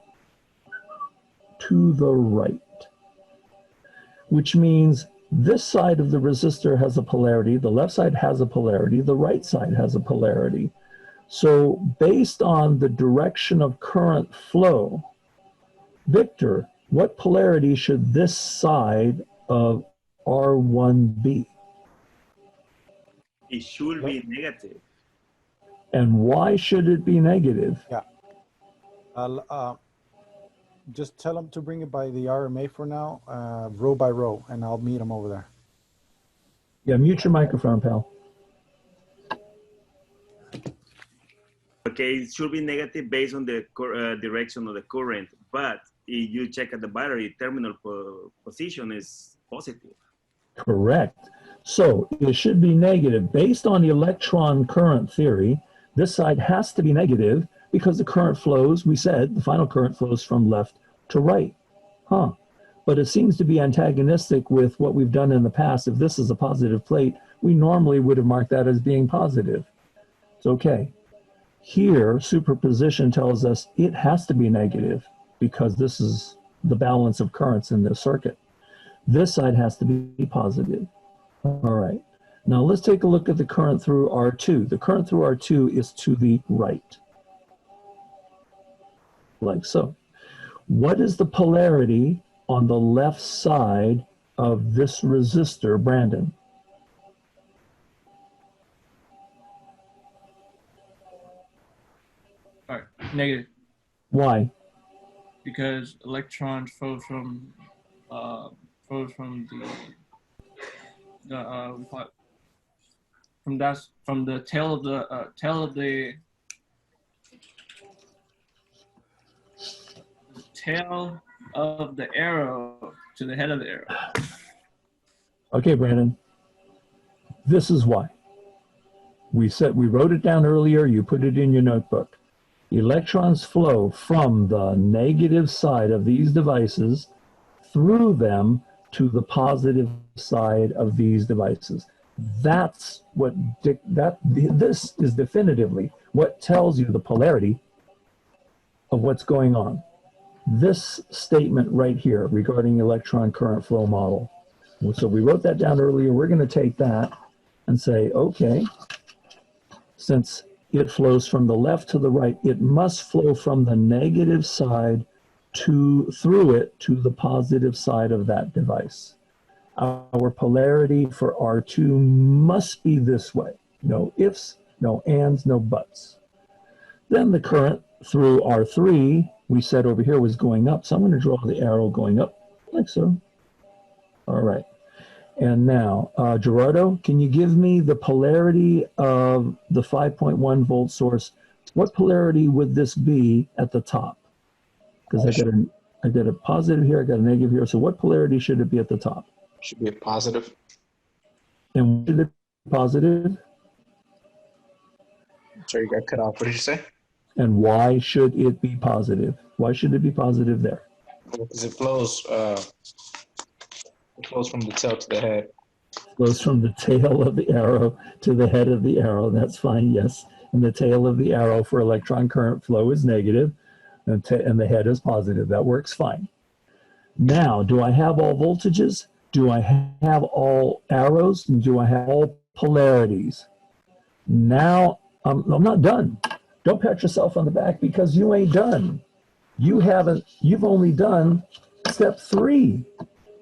to the right, which means this side of the resistor has a polarity, the left side has a polarity, the right side has a polarity. So based on the direction of current flow, Victor, what polarity should this side of R1 be? It should be negative. And why should it be negative? Yeah. Just tell them to bring it by the RMA for now, row by row, and I'll meet them over there. Yeah, mute your microphone, pal. Okay, it should be negative based on the direction of the current, but if you check at the battery, terminal position is positive. Correct. So it should be negative. Based on the electron current theory, this side has to be negative because the current flows, we said, the final current flows from left to right. Huh. But it seems to be antagonistic with what we've done in the past. If this is a positive plate, we normally would have marked that as being positive. It's okay. Here, superposition tells us it has to be negative because this is the balance of currents in this circuit. This side has to be positive. All right. Now let's take a look at the current through R2. The current through R2 is to the right, like so. What is the polarity on the left side of this resistor, Brandon? All right, negative, Why? because electrons flow from from the tail of the tail of the arrow to the head of the arrow. Okay, Brandon. This is why. We wrote it down earlier, you put it in your notebook. Electrons flow from the negative side of these devices through them to the positive side of these devices. That's what this is definitively what tells you the polarity of what's going on. This statement right here regarding electron current flow model. So we wrote that down earlier. We're going to take that and say, okay, since it flows from the left to the right, it must flow from the negative side through it to the positive side of that device. Our polarity for R2 must be this way. No ifs, no ands, no buts. Then the current through R3, we said over here was going up. So I'm going to draw the arrow going up like so. All right. And now, Gerardo, can you give me the polarity of the 5.1 volt source? What polarity would this be at the top? Because I got a positive here, I got a negative here. So what polarity should it be at the top? Should be a positive. And should it be positive? Sorry, you got cut off. What did you say? And why should it be positive? Why should it be positive there? Because it flows from the tail to the head. Flows from the tail of the arrow to the head of the arrow. That's fine, yes. And the tail of the arrow for electron current flow is negative, and the head is positive. That works fine. Now, do I have all voltages? Do I have all arrows? And do I have all polarities? Now, I'm not done. Don't pat yourself on the back because you ain't done. You've only done step 3.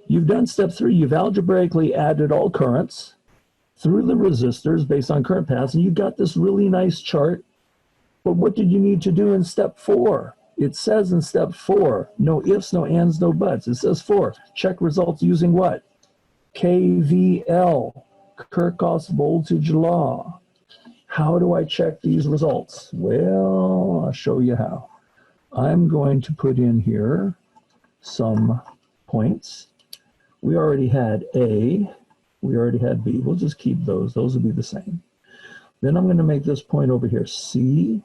You've done step 3. You've algebraically added all currents through the resistors based on current paths, and you got this really nice chart. But what did you need to do in step 4? It says in step 4, no ifs, no ands, no buts. It says 4, check results using what? KVL, Kirchhoff's voltage law. How do I check these results? Well, I'll show you how. I'm going to put in here some points. We already had A, we already had B. We'll just keep those. Those will be the same. Then I'm going to make this point over here C,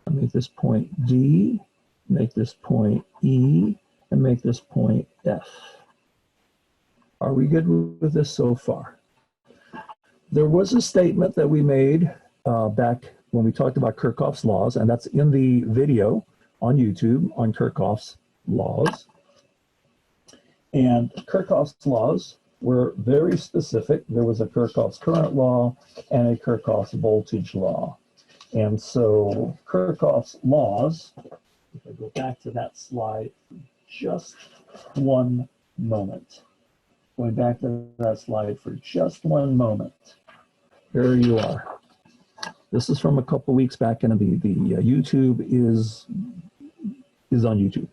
I'll make this point D, make this point E, and make this point F. Are we good with this so far? There was a statement that we made back when we talked about Kirchhoff's laws, and that's in the video on YouTube on Kirchhoff's laws. And Kirchhoff's laws were very specific. There was a Kirchhoff's current law and a Kirchhoff's voltage law. And so Kirchhoff's laws, if I go back to that slide for just one moment. Going back to that slide for just one moment. There you are. This is from a couple weeks back, and the YouTube is on YouTube.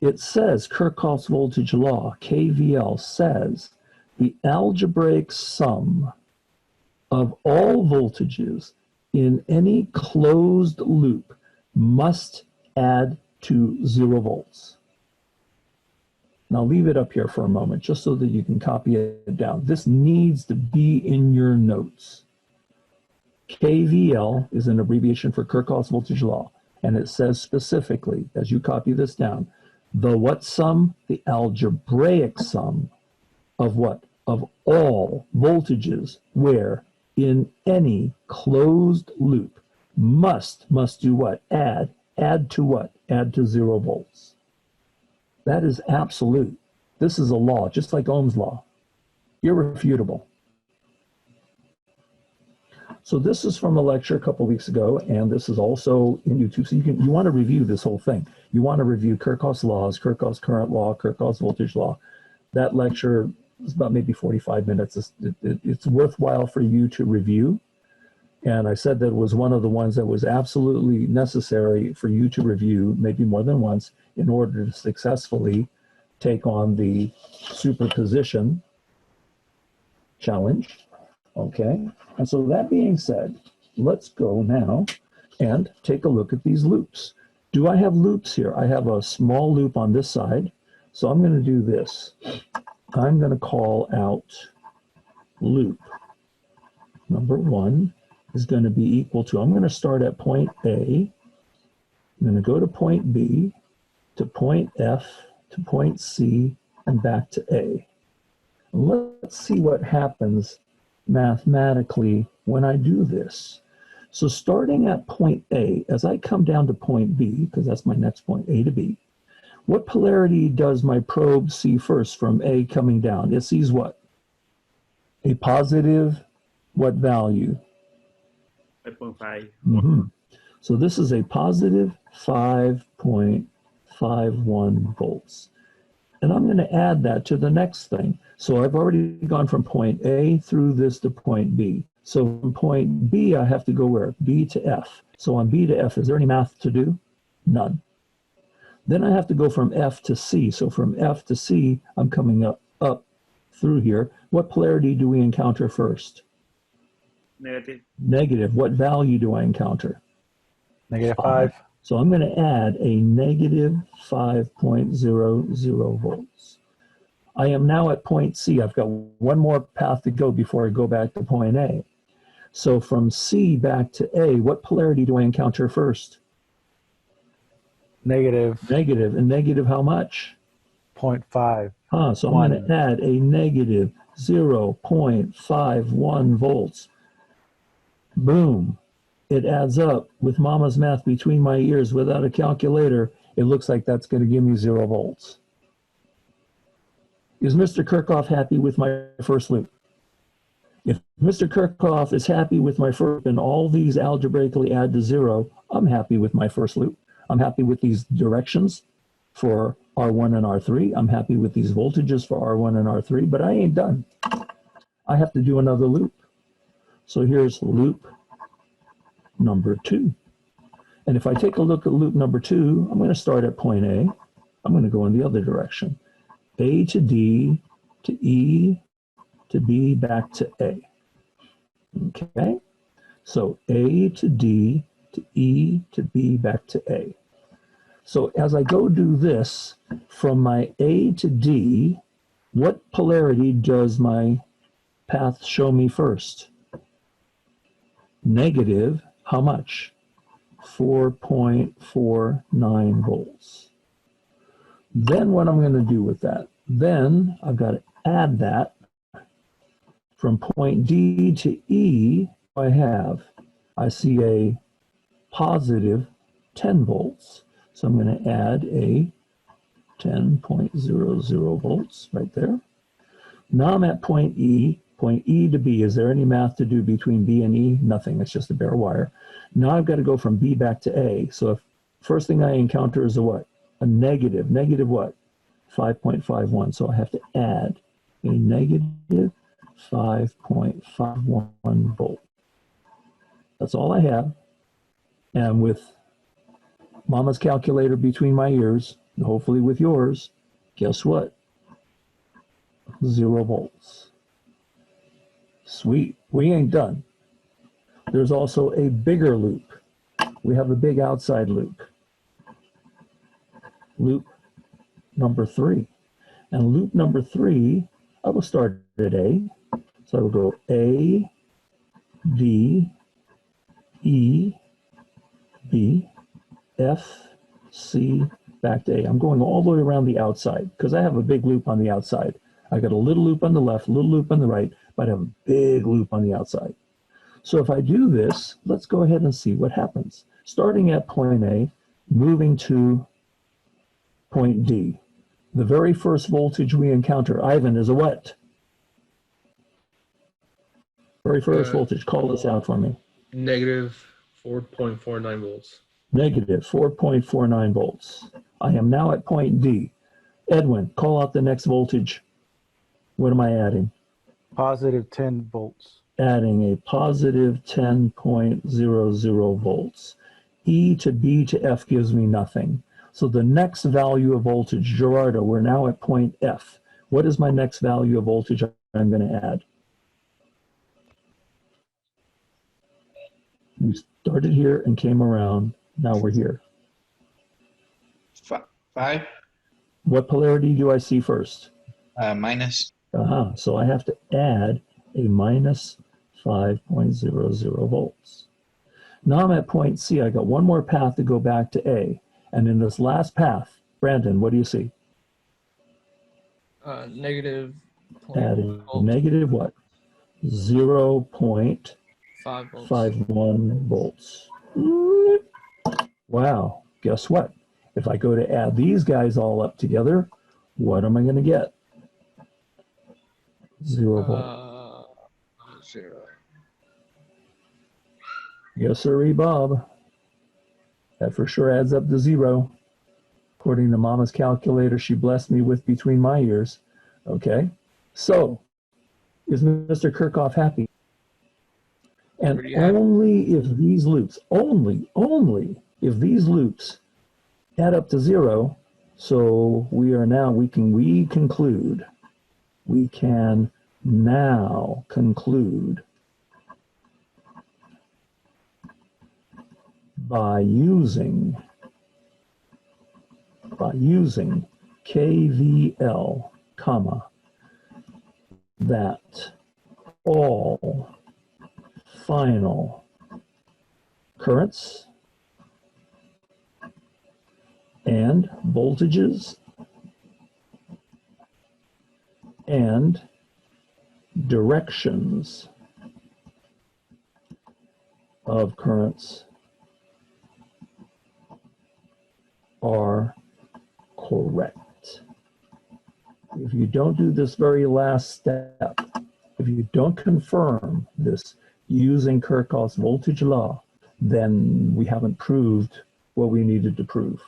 It says Kirchhoff's voltage law, KVL, says the algebraic sum of all voltages in any closed loop must add to 0 volts. And I'll leave it up here for a moment just so that you can copy it down. This needs to be in your notes. KVL is an abbreviation for Kirchhoff's voltage law. And it says specifically, as you copy this down, the what sum? The algebraic sum of what? Of all voltages where in any closed loop must do what? Add to what? Add to 0 volts. That is absolute. This is a law, just like Ohm's law. Irrefutable. So this is from a lecture a couple weeks ago, and this is also in YouTube. So you want to review this whole thing. You want to review Kirchhoff's laws, Kirchhoff's current law, Kirchhoff's voltage law. That lecture is about maybe 45 minutes. It's worthwhile for you to review. And I said that it was one of the ones that was absolutely necessary for you to review, maybe more than once, in order to successfully take on the superposition challenge. Okay, and so that being said, let's go now and take a look at these loops. Do I have loops here? I have a small loop on this side, so I'm going to do this. I'm going to call out loop number 1 is going to be equal to, I'm going to start at point A, I'm going to go to point B, to point F, to point C, and back to A. Let's see what happens mathematically when I do this. So starting at point A, as I come down to point B, because that's my next point, A to B, what polarity does my probe see first from A coming down? It sees what? A positive, what value? 5.5. Mm-hmm. So this is a positive 5.51 volts. And I'm going to add that to the next thing. So I've already gone from point A through this to point B. So from point B, I have to go where? B to F. So on B to F, is there any math to do? None. Then I have to go from F to C. So from F to C, I'm coming up through here. What polarity do we encounter first? Negative. Negative. What value do I encounter? Negative 5. So I'm going to add a negative 5.00 volts. I am now at point C. I've got one more path to go before I go back to point A. So from C back to A, what polarity do I encounter first? Negative. Negative. And negative how much? 0.5. So I'm going to add a negative 0.51 volts. Boom. It adds up with mama's math between my ears without a calculator. It looks like that's going to give me 0 volts. Is Mr. Kirchhoff happy with my first loop? If Mr. Kirchhoff is happy with my first and all these algebraically add to 0, I'm happy with my first loop. I'm happy with these directions for R1 and R3. I'm happy with these voltages for R1 and R3, but I ain't done. I have to do another loop. So here's loop number 2. And if I take a look at loop number 2, I'm going to start at point A. I'm going to go in the other direction. A to D to E to B back to A. Okay? So A to D to E to B back to A. So as I go do this, from my A to D, what polarity does my path show me first? Negative, how much? 4.49 volts. Then what I'm going to do with that? Then I've got to add that from point D to E. I see a positive 10 volts. So I'm going to add a 10.00 volts right there. Now I'm at point E to B. Is there any math to do between B and E? Nothing. It's just a bare wire. Now I've got to go from B back to A. So if first thing I encounter is a what? A negative. Negative what? 5.51. So I have to add a negative 5.51 volt. That's all I have. And with mama's calculator between my ears, and hopefully with yours, guess what? 0 volts. Sweet. We ain't done. There's also a bigger loop. We have a big outside loop. Loop number 3. And loop number 3, I will start at A. So I will go A, D, E, B, F, C, back to A. I'm going all the way around the outside because I have a big loop on the outside. I got a little loop on the left, a little loop on the right, but I have a big loop on the outside. So if I do this, let's go ahead and see what happens. Starting at point A, moving to point D. The very first voltage we encounter, Ivan, is a what? Very first voltage, call this out for me. Negative 4.49 volts. Negative 4.49 volts. I am now at point D. Edwin, call out the next voltage. What am I adding? Positive 10 volts. Adding a positive 10.00 volts. E to B to F gives me nothing. So the next value of voltage, Gerardo, we're now at point F. What is my next value of voltage I'm going to add? We started here and came around. Now we're here. 5. What polarity do I see first? Minus. So I have to add a minus 5.00 volts. Now I'm at point C. I got one more path to go back to A. And in this last path, Brandon, what do you see? Negative. Adding negative what? 0.51 volts. Wow, guess what? If I go to add these guys all up together, what am I going to get? 0 volt. 0. Yes, sirree, Bob. That for sure adds up to 0. According to Mama's calculator she blessed me with between my ears. Okay, so is Mr. Kirchhoff happy? And only if these loops, only if these loops add up to 0, so we can now conclude by using KVL, comma, that all final currents and voltages and directions of currents are correct. If you don't do this very last step, if you don't confirm this using Kirchhoff's voltage law, then we haven't proved what we needed to prove.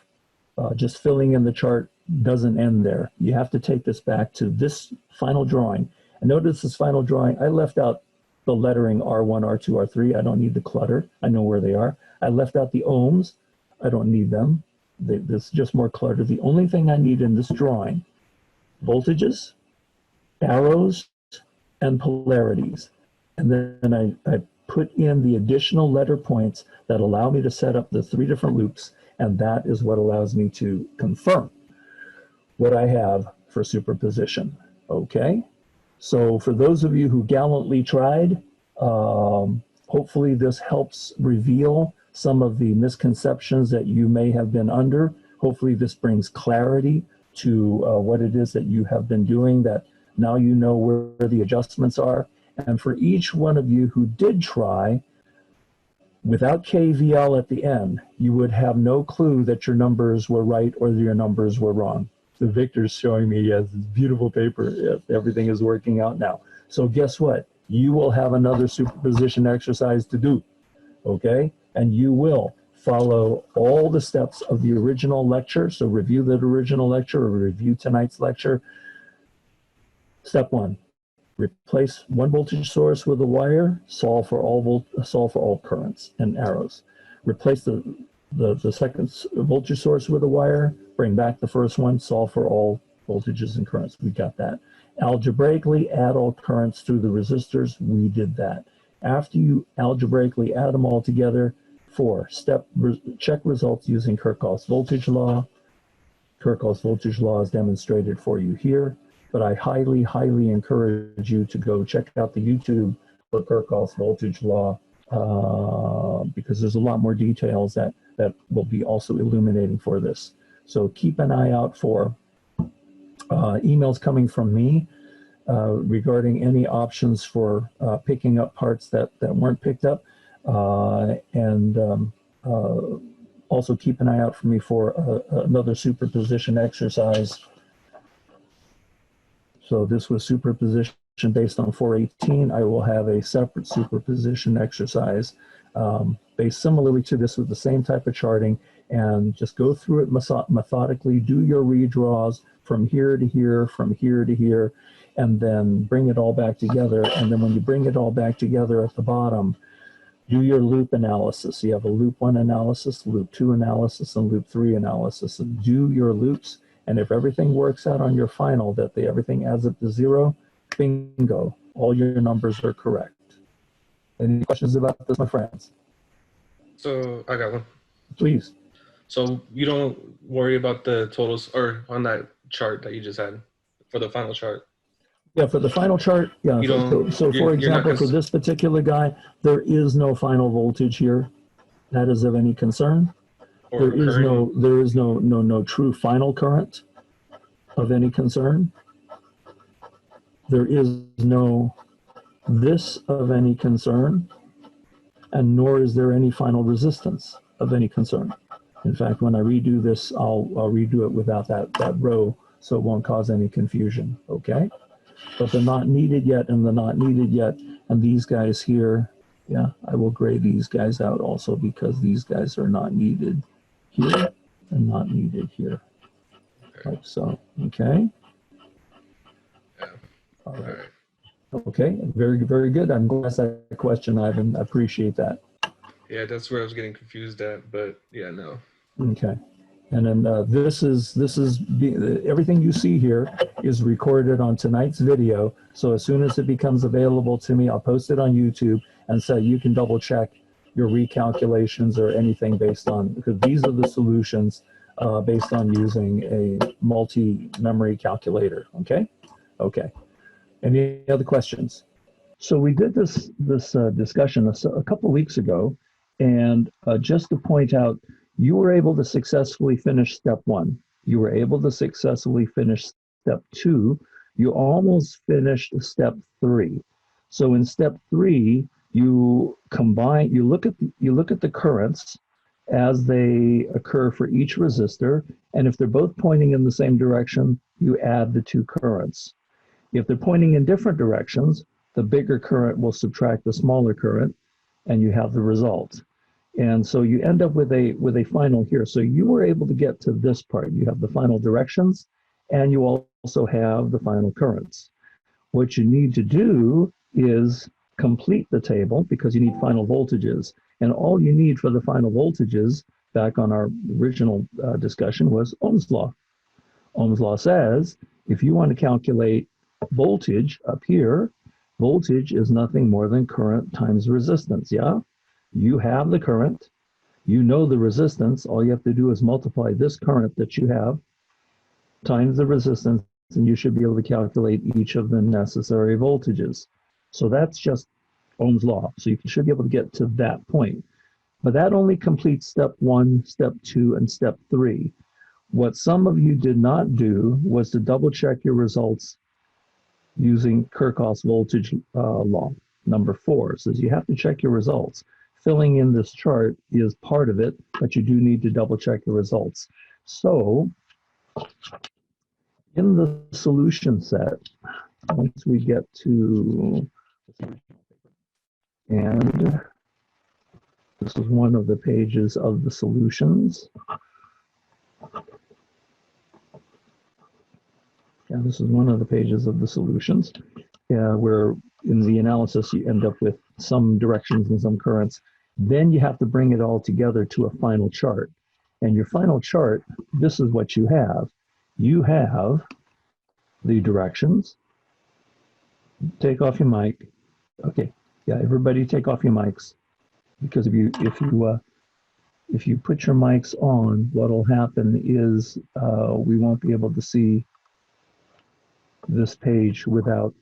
Just filling in the chart doesn't end there. You have to take this back to this final drawing. And notice this final drawing, I left out the lettering R1, R2, R3. I don't need the clutter. I know where they are. I left out the ohms. I don't need them. This is just more clutter. The only thing I need in this drawing, voltages, arrows, and polarities. And then I put in the additional letter points that allow me to set up the 3 different loops, and that is what allows me to confirm what I have for superposition. Okay? So for those of you who gallantly tried, hopefully this helps reveal some of the misconceptions that you may have been under. Hopefully this brings clarity to what it is that you have been doing, that now you know where the adjustments are. And for each one of you who did try, without KVL at the end, you would have no clue that your numbers were right or your numbers were wrong. So Victor's showing me, yes, it's beautiful paper. Yes, everything is working out now. So guess what? You will have another superposition exercise to do, okay? And you will follow all the steps of the original lecture. So review the original lecture or review tonight's lecture. Step 1, replace one voltage source with a wire, solve for all currents and arrows. Replace the second voltage source with a wire, bring back the first one, solve for all voltages and currents. We got that. Algebraically add all currents through the resistors. We did that. After you algebraically add them all together, 4, check results using Kirchhoff's voltage law. Kirchhoff's voltage law is demonstrated for you here, but I highly, highly encourage you to go check out the YouTube for Kirchhoff's voltage law, because there's a lot more details that will be also illuminating for this. So keep an eye out for emails coming from me regarding any options for picking up parts that weren't picked up, and also keep an eye out for me for another superposition exercise. So this was superposition based on 418. I will have a separate superposition exercise based similarly to this with the same type of charting, and just go through it methodically, do your redraws from here to here, from here to here, and then bring it all back together. And then when you bring it all back together at the bottom, do your loop analysis. You have a loop 1 analysis, loop 2 analysis, and loop 3 analysis. And do your loops, and if everything works out on your final, that everything adds up to 0, bingo, all your numbers are correct. Any questions about this, my friends? So I got one. Please. So you don't worry about the totals, or on that chart that you just had for the final chart? Yeah, for the final chart, yeah. You don't- So for example, for this particular guy, there is no final voltage here. That is of any concern. Or There is no true final current of any concern. There is no this of any concern, and nor is there any final resistance of any concern. In fact, when I redo this, I'll redo it without that row, so it won't cause any confusion, okay? But the not needed yet and the not needed yet, and these guys here, yeah, I will gray these guys out also, because these guys are not needed here and not needed here, like so, okay? Yeah. All right. All right. Okay, very, very good. I'm glad that's that question, Ivan. I appreciate that. Yeah, that's where I was getting confused at, but yeah, no. Okay, and then everything you see here is recorded on tonight's video. So as soon as it becomes available to me, I'll post it on YouTube, and so you can double check your recalculations or anything based on, because these are the solutions based on using a multi-memory calculator. Okay, okay. Any other questions? So we did this discussion a couple of weeks ago, and just to point out, you were able to successfully finish step 1. You were able to successfully finish step 2. You almost finished step 3. So in step 3, you combine. You look at the currents as they occur for each resistor, and if they're both pointing in the same direction, you add the two currents. If they're pointing in different directions, the bigger current will subtract the smaller current, and you have the result. And so you end up with a final here. So you were able to get to this part. You have the final directions, and you also have the final currents. What you need to do is complete the table, because you need final voltages. And all you need for the final voltages, back on our original discussion, was Ohm's law. Ohm's law says, if you want to calculate voltage up here, voltage is nothing more than current times resistance, yeah? You have the current, you know the resistance, all you have to do is multiply this current that you have times the resistance, and you should be able to calculate each of the necessary voltages. So that's just Ohm's law. So you should be able to get to that point. But that only completes step 1, step 2, and step 3. What some of you did not do was to double check your results using Kirchhoff's voltage law. Number 4 says you have to check your results. Filling in this chart is part of it, but you do need to double check your results. So in the solution set, once we get to, and this is one of the pages of the solutions. Yeah, this is one of the pages of the solutions, where in the analysis you end up with some directions and some currents. Then you have to bring it all together to a final chart. And your final chart, this is what you have. You have the directions. Take off your mic. Okay, yeah, everybody take off your mics, because if you if you put your mics on, what'll happen is we won't be able to see this page without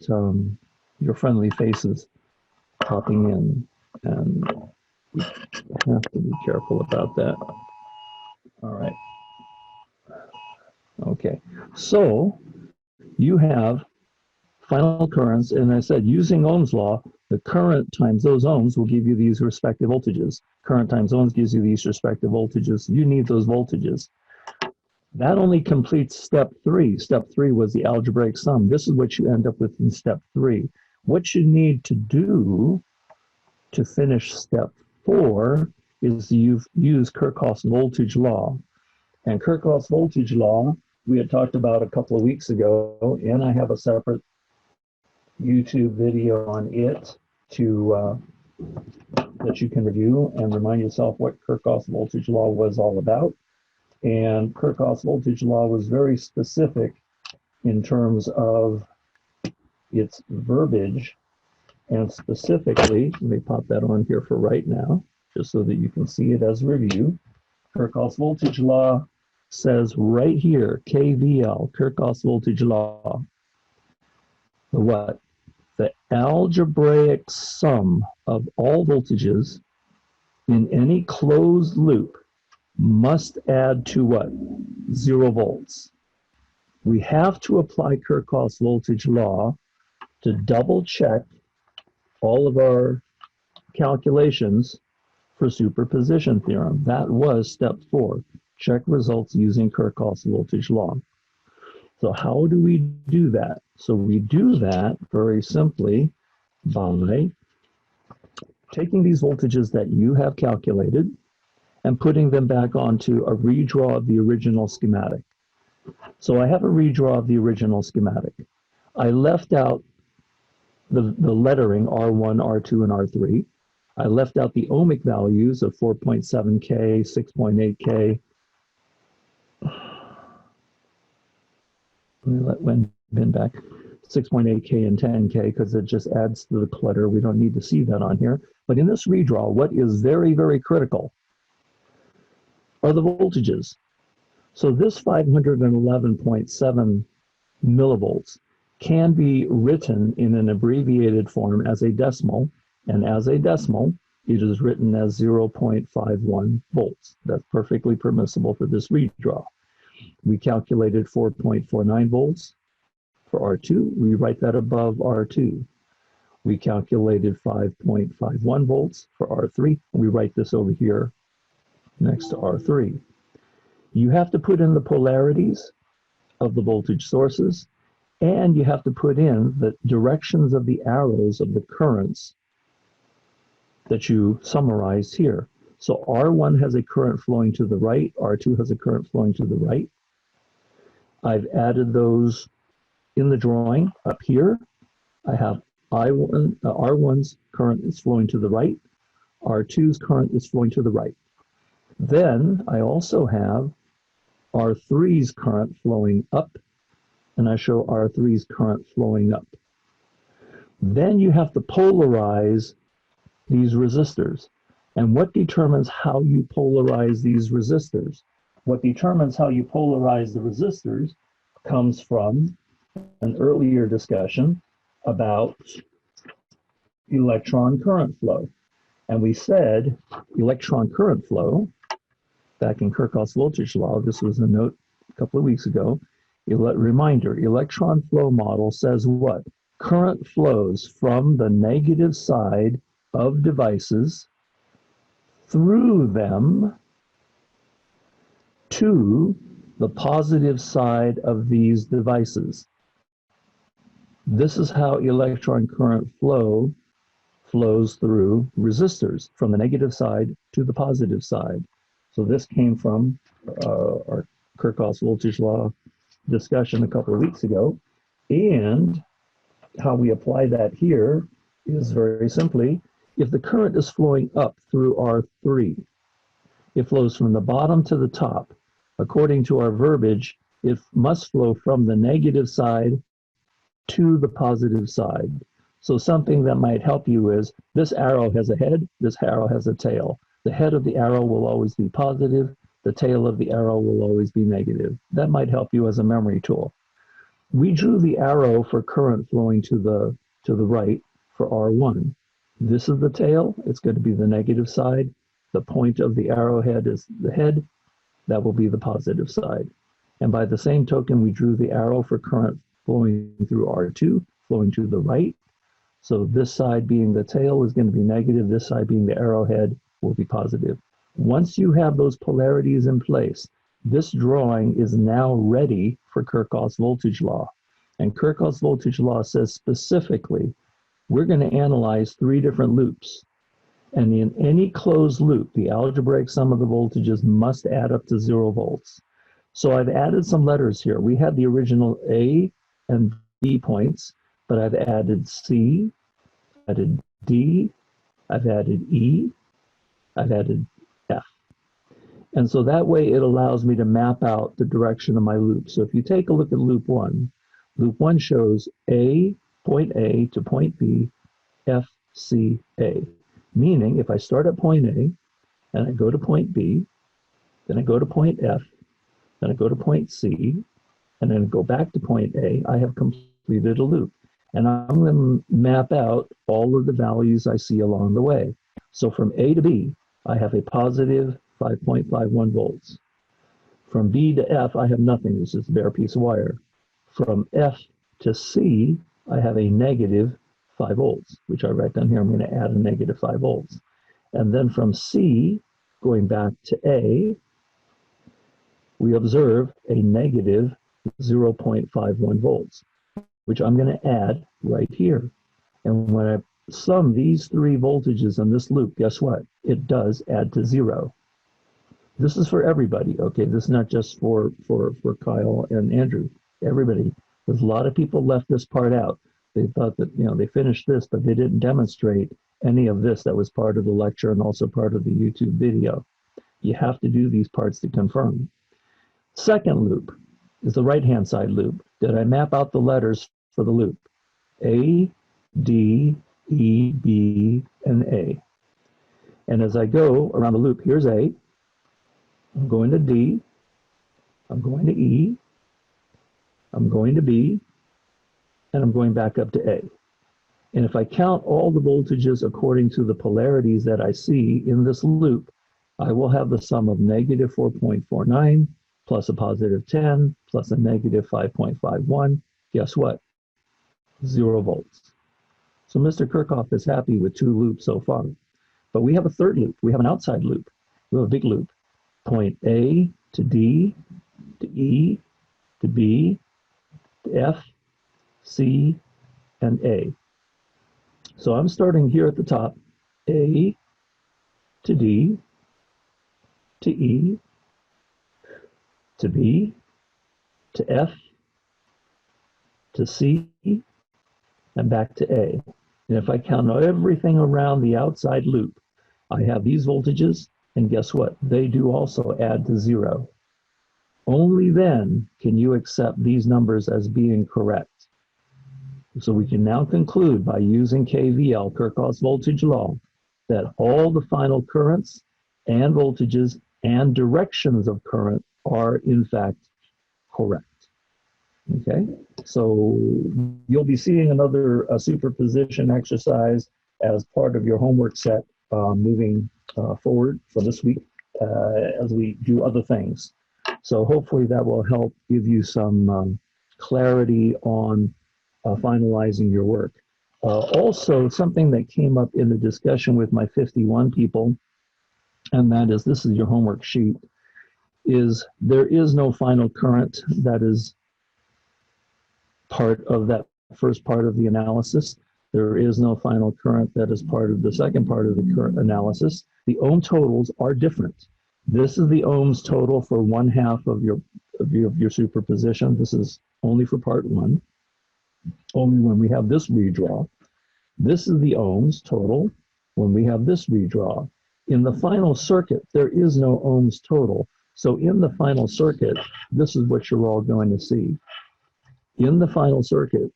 your friendly faces popping in, and we have to be careful about that. All right. Okay, so you have final currents, and I said using Ohm's law, the current times those ohms will give you these respective voltages. Current times ohms gives you these respective voltages. You need those voltages. That only completes step 3. Step 3 was the algebraic sum. This is what you end up with in step 3. What you need to do to finish step 4 is you use Kirchhoff's voltage law. And Kirchhoff's voltage law, we had talked about a couple of weeks ago, and I have a separate YouTube video on it to that you can review and remind yourself what Kirchhoff's voltage law was all about. And Kirchhoff's voltage law was very specific in terms of its verbiage, and specifically, let me pop that on here for right now, just so that you can see it as a review. Kirchhoff's voltage law says right here, KVL, Kirchhoff's voltage law, the what? The algebraic sum of all voltages in any closed loop must add to what? 0 volts. We have to apply Kirchhoff's voltage law to double check all of our calculations for superposition theorem. That was step 4. Check results using Kirchhoff's voltage law. So how do we do that? So we do that very simply by taking these voltages that you have calculated and putting them back onto a redraw of the original schematic. So I have a redraw of the original schematic. I left out the lettering R1, R2, and R3. I left out the ohmic values of 4.7K, 6.8K. Let me let Wen bin back. 6.8K and 10K, because it just adds to the clutter. We don't need to see that on here. But in this redraw, what is very, very critical are the voltages. So this 511.7 millivolts can be written in an abbreviated form as a decimal, and as a decimal, it is written as 0.51 volts. That's perfectly permissible for this redraw. We calculated 4.49 volts for R2. We write that above R2. We calculated 5.51 volts for R3. We write this over here next to R3. You have to put in the polarities of the voltage sources, and you have to put in the directions of the arrows of the currents that you summarized here. So R1 has a current flowing to the right, R2 has a current flowing to the right. I've added those in the drawing up here. I have R1's current is flowing to the right, R2's current is flowing to the right. Then I also have R3's current flowing up, and I show R3's current flowing up. Then you have to polarize these resistors. And what determines how you polarize these resistors? What determines how you polarize the resistors comes from an earlier discussion about electron current flow. And we said electron current flow, back in Kirchhoff's voltage law, this was a note a couple of weeks ago, reminder, electron flow model says what? Current flows from the negative side of devices through them to the positive side of these devices. This is how electron current flow flows through resistors, from the negative side to the positive side. So this came from our Kirchhoff's voltage law discussion a couple of weeks ago. And how we apply that here is very simply, if the current is flowing up through R3, it flows from the bottom to the top. According to our verbiage, it must flow from the negative side to the positive side. So something that might help you is, this arrow has a head, this arrow has a tail. The head of the arrow will always be positive. The tail of the arrow will always be negative. That might help you as a memory tool. We drew the arrow for current flowing to the right for R1. This is the tail. It's going to be the negative side. The point of the arrowhead is the head. That will be the positive side. And by the same token, we drew the arrow for current flowing through R2, flowing to the right. So this side being the tail is going to be negative. This side being the arrowhead will be positive. Once you have those polarities in place, this drawing is now ready for Kirchhoff's voltage law. And Kirchhoff's voltage law says specifically, we're going to analyze 3 different loops. And in any closed loop, the algebraic sum of the voltages must add up to 0 volts. So I've added some letters here. We had the original A and B points, but I've added C, added D, I've added E, I've added F. And so that way it allows me to map out the direction of my loop. So if you take a look at loop 1 shows point A to point B, F, C, A. Meaning if I start at point A and I go to point B, then I go to point F, then I go to point C, and then go back to point A, I have completed a loop. And I'm going to map out all of the values I see along the way. So from A to B, I have a positive 5.51 volts. From B to F, I have nothing. It's just a bare piece of wire. From F to C, I have a negative 5 volts, which I write down here. I'm going to add a negative 5 volts. And then from C, going back to A, we observe a negative 0.51 volts, which I'm going to add right here. And when I sum these 3 voltages in this loop, guess what? It does add to 0. This is for everybody, okay? This is not just for Kyle and Andrew. Everybody. There's a lot of people left this part out. They thought that, they finished this, but they didn't demonstrate any of this that was part of the lecture and also part of the YouTube video. You have to do these parts to confirm. Second loop is the right-hand side loop. Did I map out the letters for the loop? A, D, E, B, and A. And as I go around the loop, here's A. I'm going to D. I'm going to E. I'm going to B. And I'm going back up to A. And if I count all the voltages according to the polarities that I see in this loop, I will have the sum of negative 4.49 plus a positive 10 plus a negative 5.51. Guess what? 0 volts. So Mr. Kirchhoff is happy with 2 loops so far. But we have a third loop. We have an outside loop. We have a big loop. Point A to D to E to B to F, C, and A. So I'm starting here at the top, A to D to E to B to F to C and back to A. And if I count everything around the outside loop, I have these voltages, and guess what? They do also add to 0. Only then can you accept these numbers as being correct. So we can now conclude by using KVL, Kirchhoff's voltage law, that all the final currents and voltages and directions of current are in fact correct. Okay, so you'll be seeing another superposition exercise as part of your homework set moving forward for this week as we do other things. So hopefully that will help give you some clarity on finalizing your work. Also, something that came up in the discussion with my 51 people, and that is, this is your homework sheet, is there is no final current that is part of that first part of the analysis. There is no final current that is part of the second part of the current analysis. The ohm totals are different. This is the ohms total for 1/2 of your superposition. This is only for part 1. Only when we have this redraw. This is the ohms total when we have this redraw. In the final circuit, there is no ohms total. So in the final circuit, this is what you're all going to see. In the final circuit,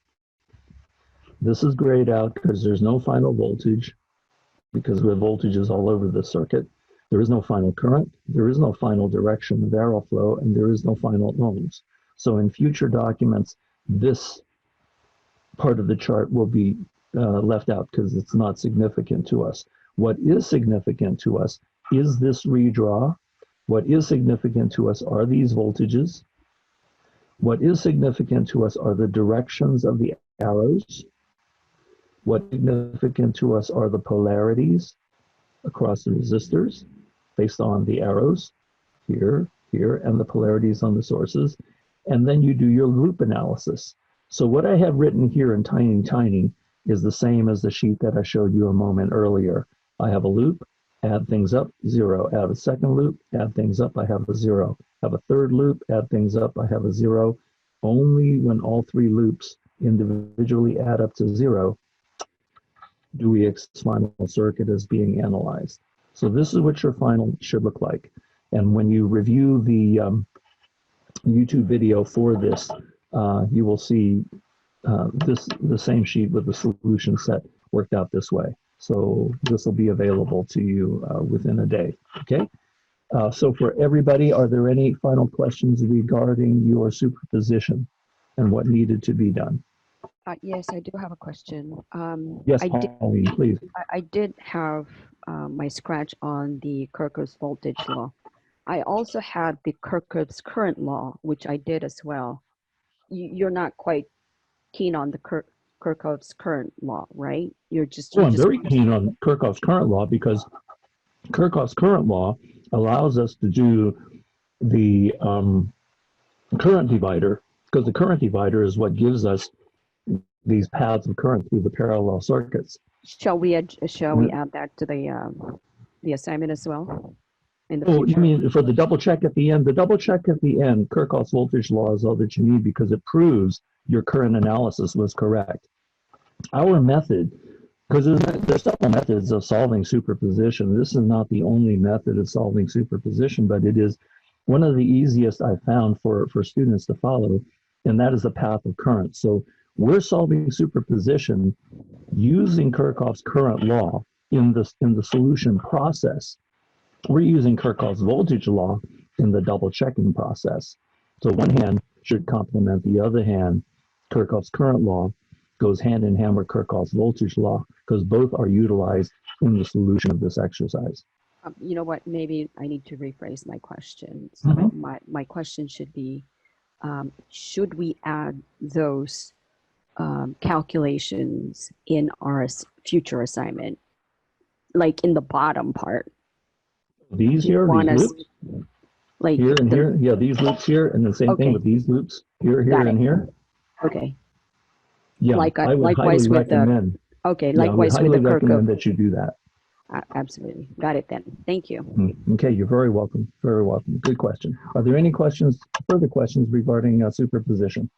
this is grayed out because there's no final voltage, because we have voltages all over the circuit. There is no final current, there is no final direction of arrow flow, and there is no final ohms. So in future documents, this part of the chart will be left out because it's not significant to us. What is significant to us is this redraw. What is significant to us are these voltages. What is significant to us are the directions of the arrows. What's significant to us are the polarities across the resistors based on the arrows here, here, and the polarities on the sources. And then you do your loop analysis. So what I have written here in tiny is the same as the sheet that I showed you a moment earlier. I have a loop, add things up, 0. Add a second loop, add things up, I have a 0. Have a third loop, add things up, I have a 0. Only when all 3 loops individually add up to 0 do we accept final circuit as being analyzed. So this is what your final should look like. And when you review the YouTube video for this, you will see the same sheet with the solution set worked out this way. So this will be available to you within a day, okay? So for everybody, are there any final questions regarding your superposition and what needed to be done? Yes, I do have a question. Yes, Pauline, please. I did have my scratch on the Kirchhoff's voltage law. I also had the Kirchhoff's current law, which I did as well. You're not quite keen on the Kirchhoff's current law, right? Well, I'm very keen on Kirchhoff's current law because Kirchhoff's current law allows us to do the current divider, because the current divider is what gives us these paths of current through the parallel circuits. Shall we add that to the assignment as well? In the Oh, future? you mean for the double check at the end? The double check at the end, Kirchhoff's voltage law is all that you need because it proves your current analysis was correct. Our method, because there's several methods of solving superposition. This is not the only method of solving superposition, but it is one of the easiest I've found for students to follow, and that is the path of current. So we're solving superposition using Kirchhoff's current law in the solution process. We're using Kirchhoff's voltage law in the double checking process. So one hand should complement the other hand. Kirchhoff's current law goes hand in hand with Kirchhoff's voltage law because both are utilized in the solution of this exercise. You know what, maybe I need to rephrase my question. So my question should be, should we add those calculations in our future assignment, like in the bottom part? These here, these loops, like here and here, yeah, these loops here, and the same thing with these loops here, here, and here. Okay. Yeah, like, I would likewise highly with recommend. the, okay, Yeah, likewise I would with the highly recommend Kirchhoff. that you do that. Absolutely, got it then. Thank you. Okay, you're very welcome. Very welcome. Good question. Are there any questions, further questions regarding superposition?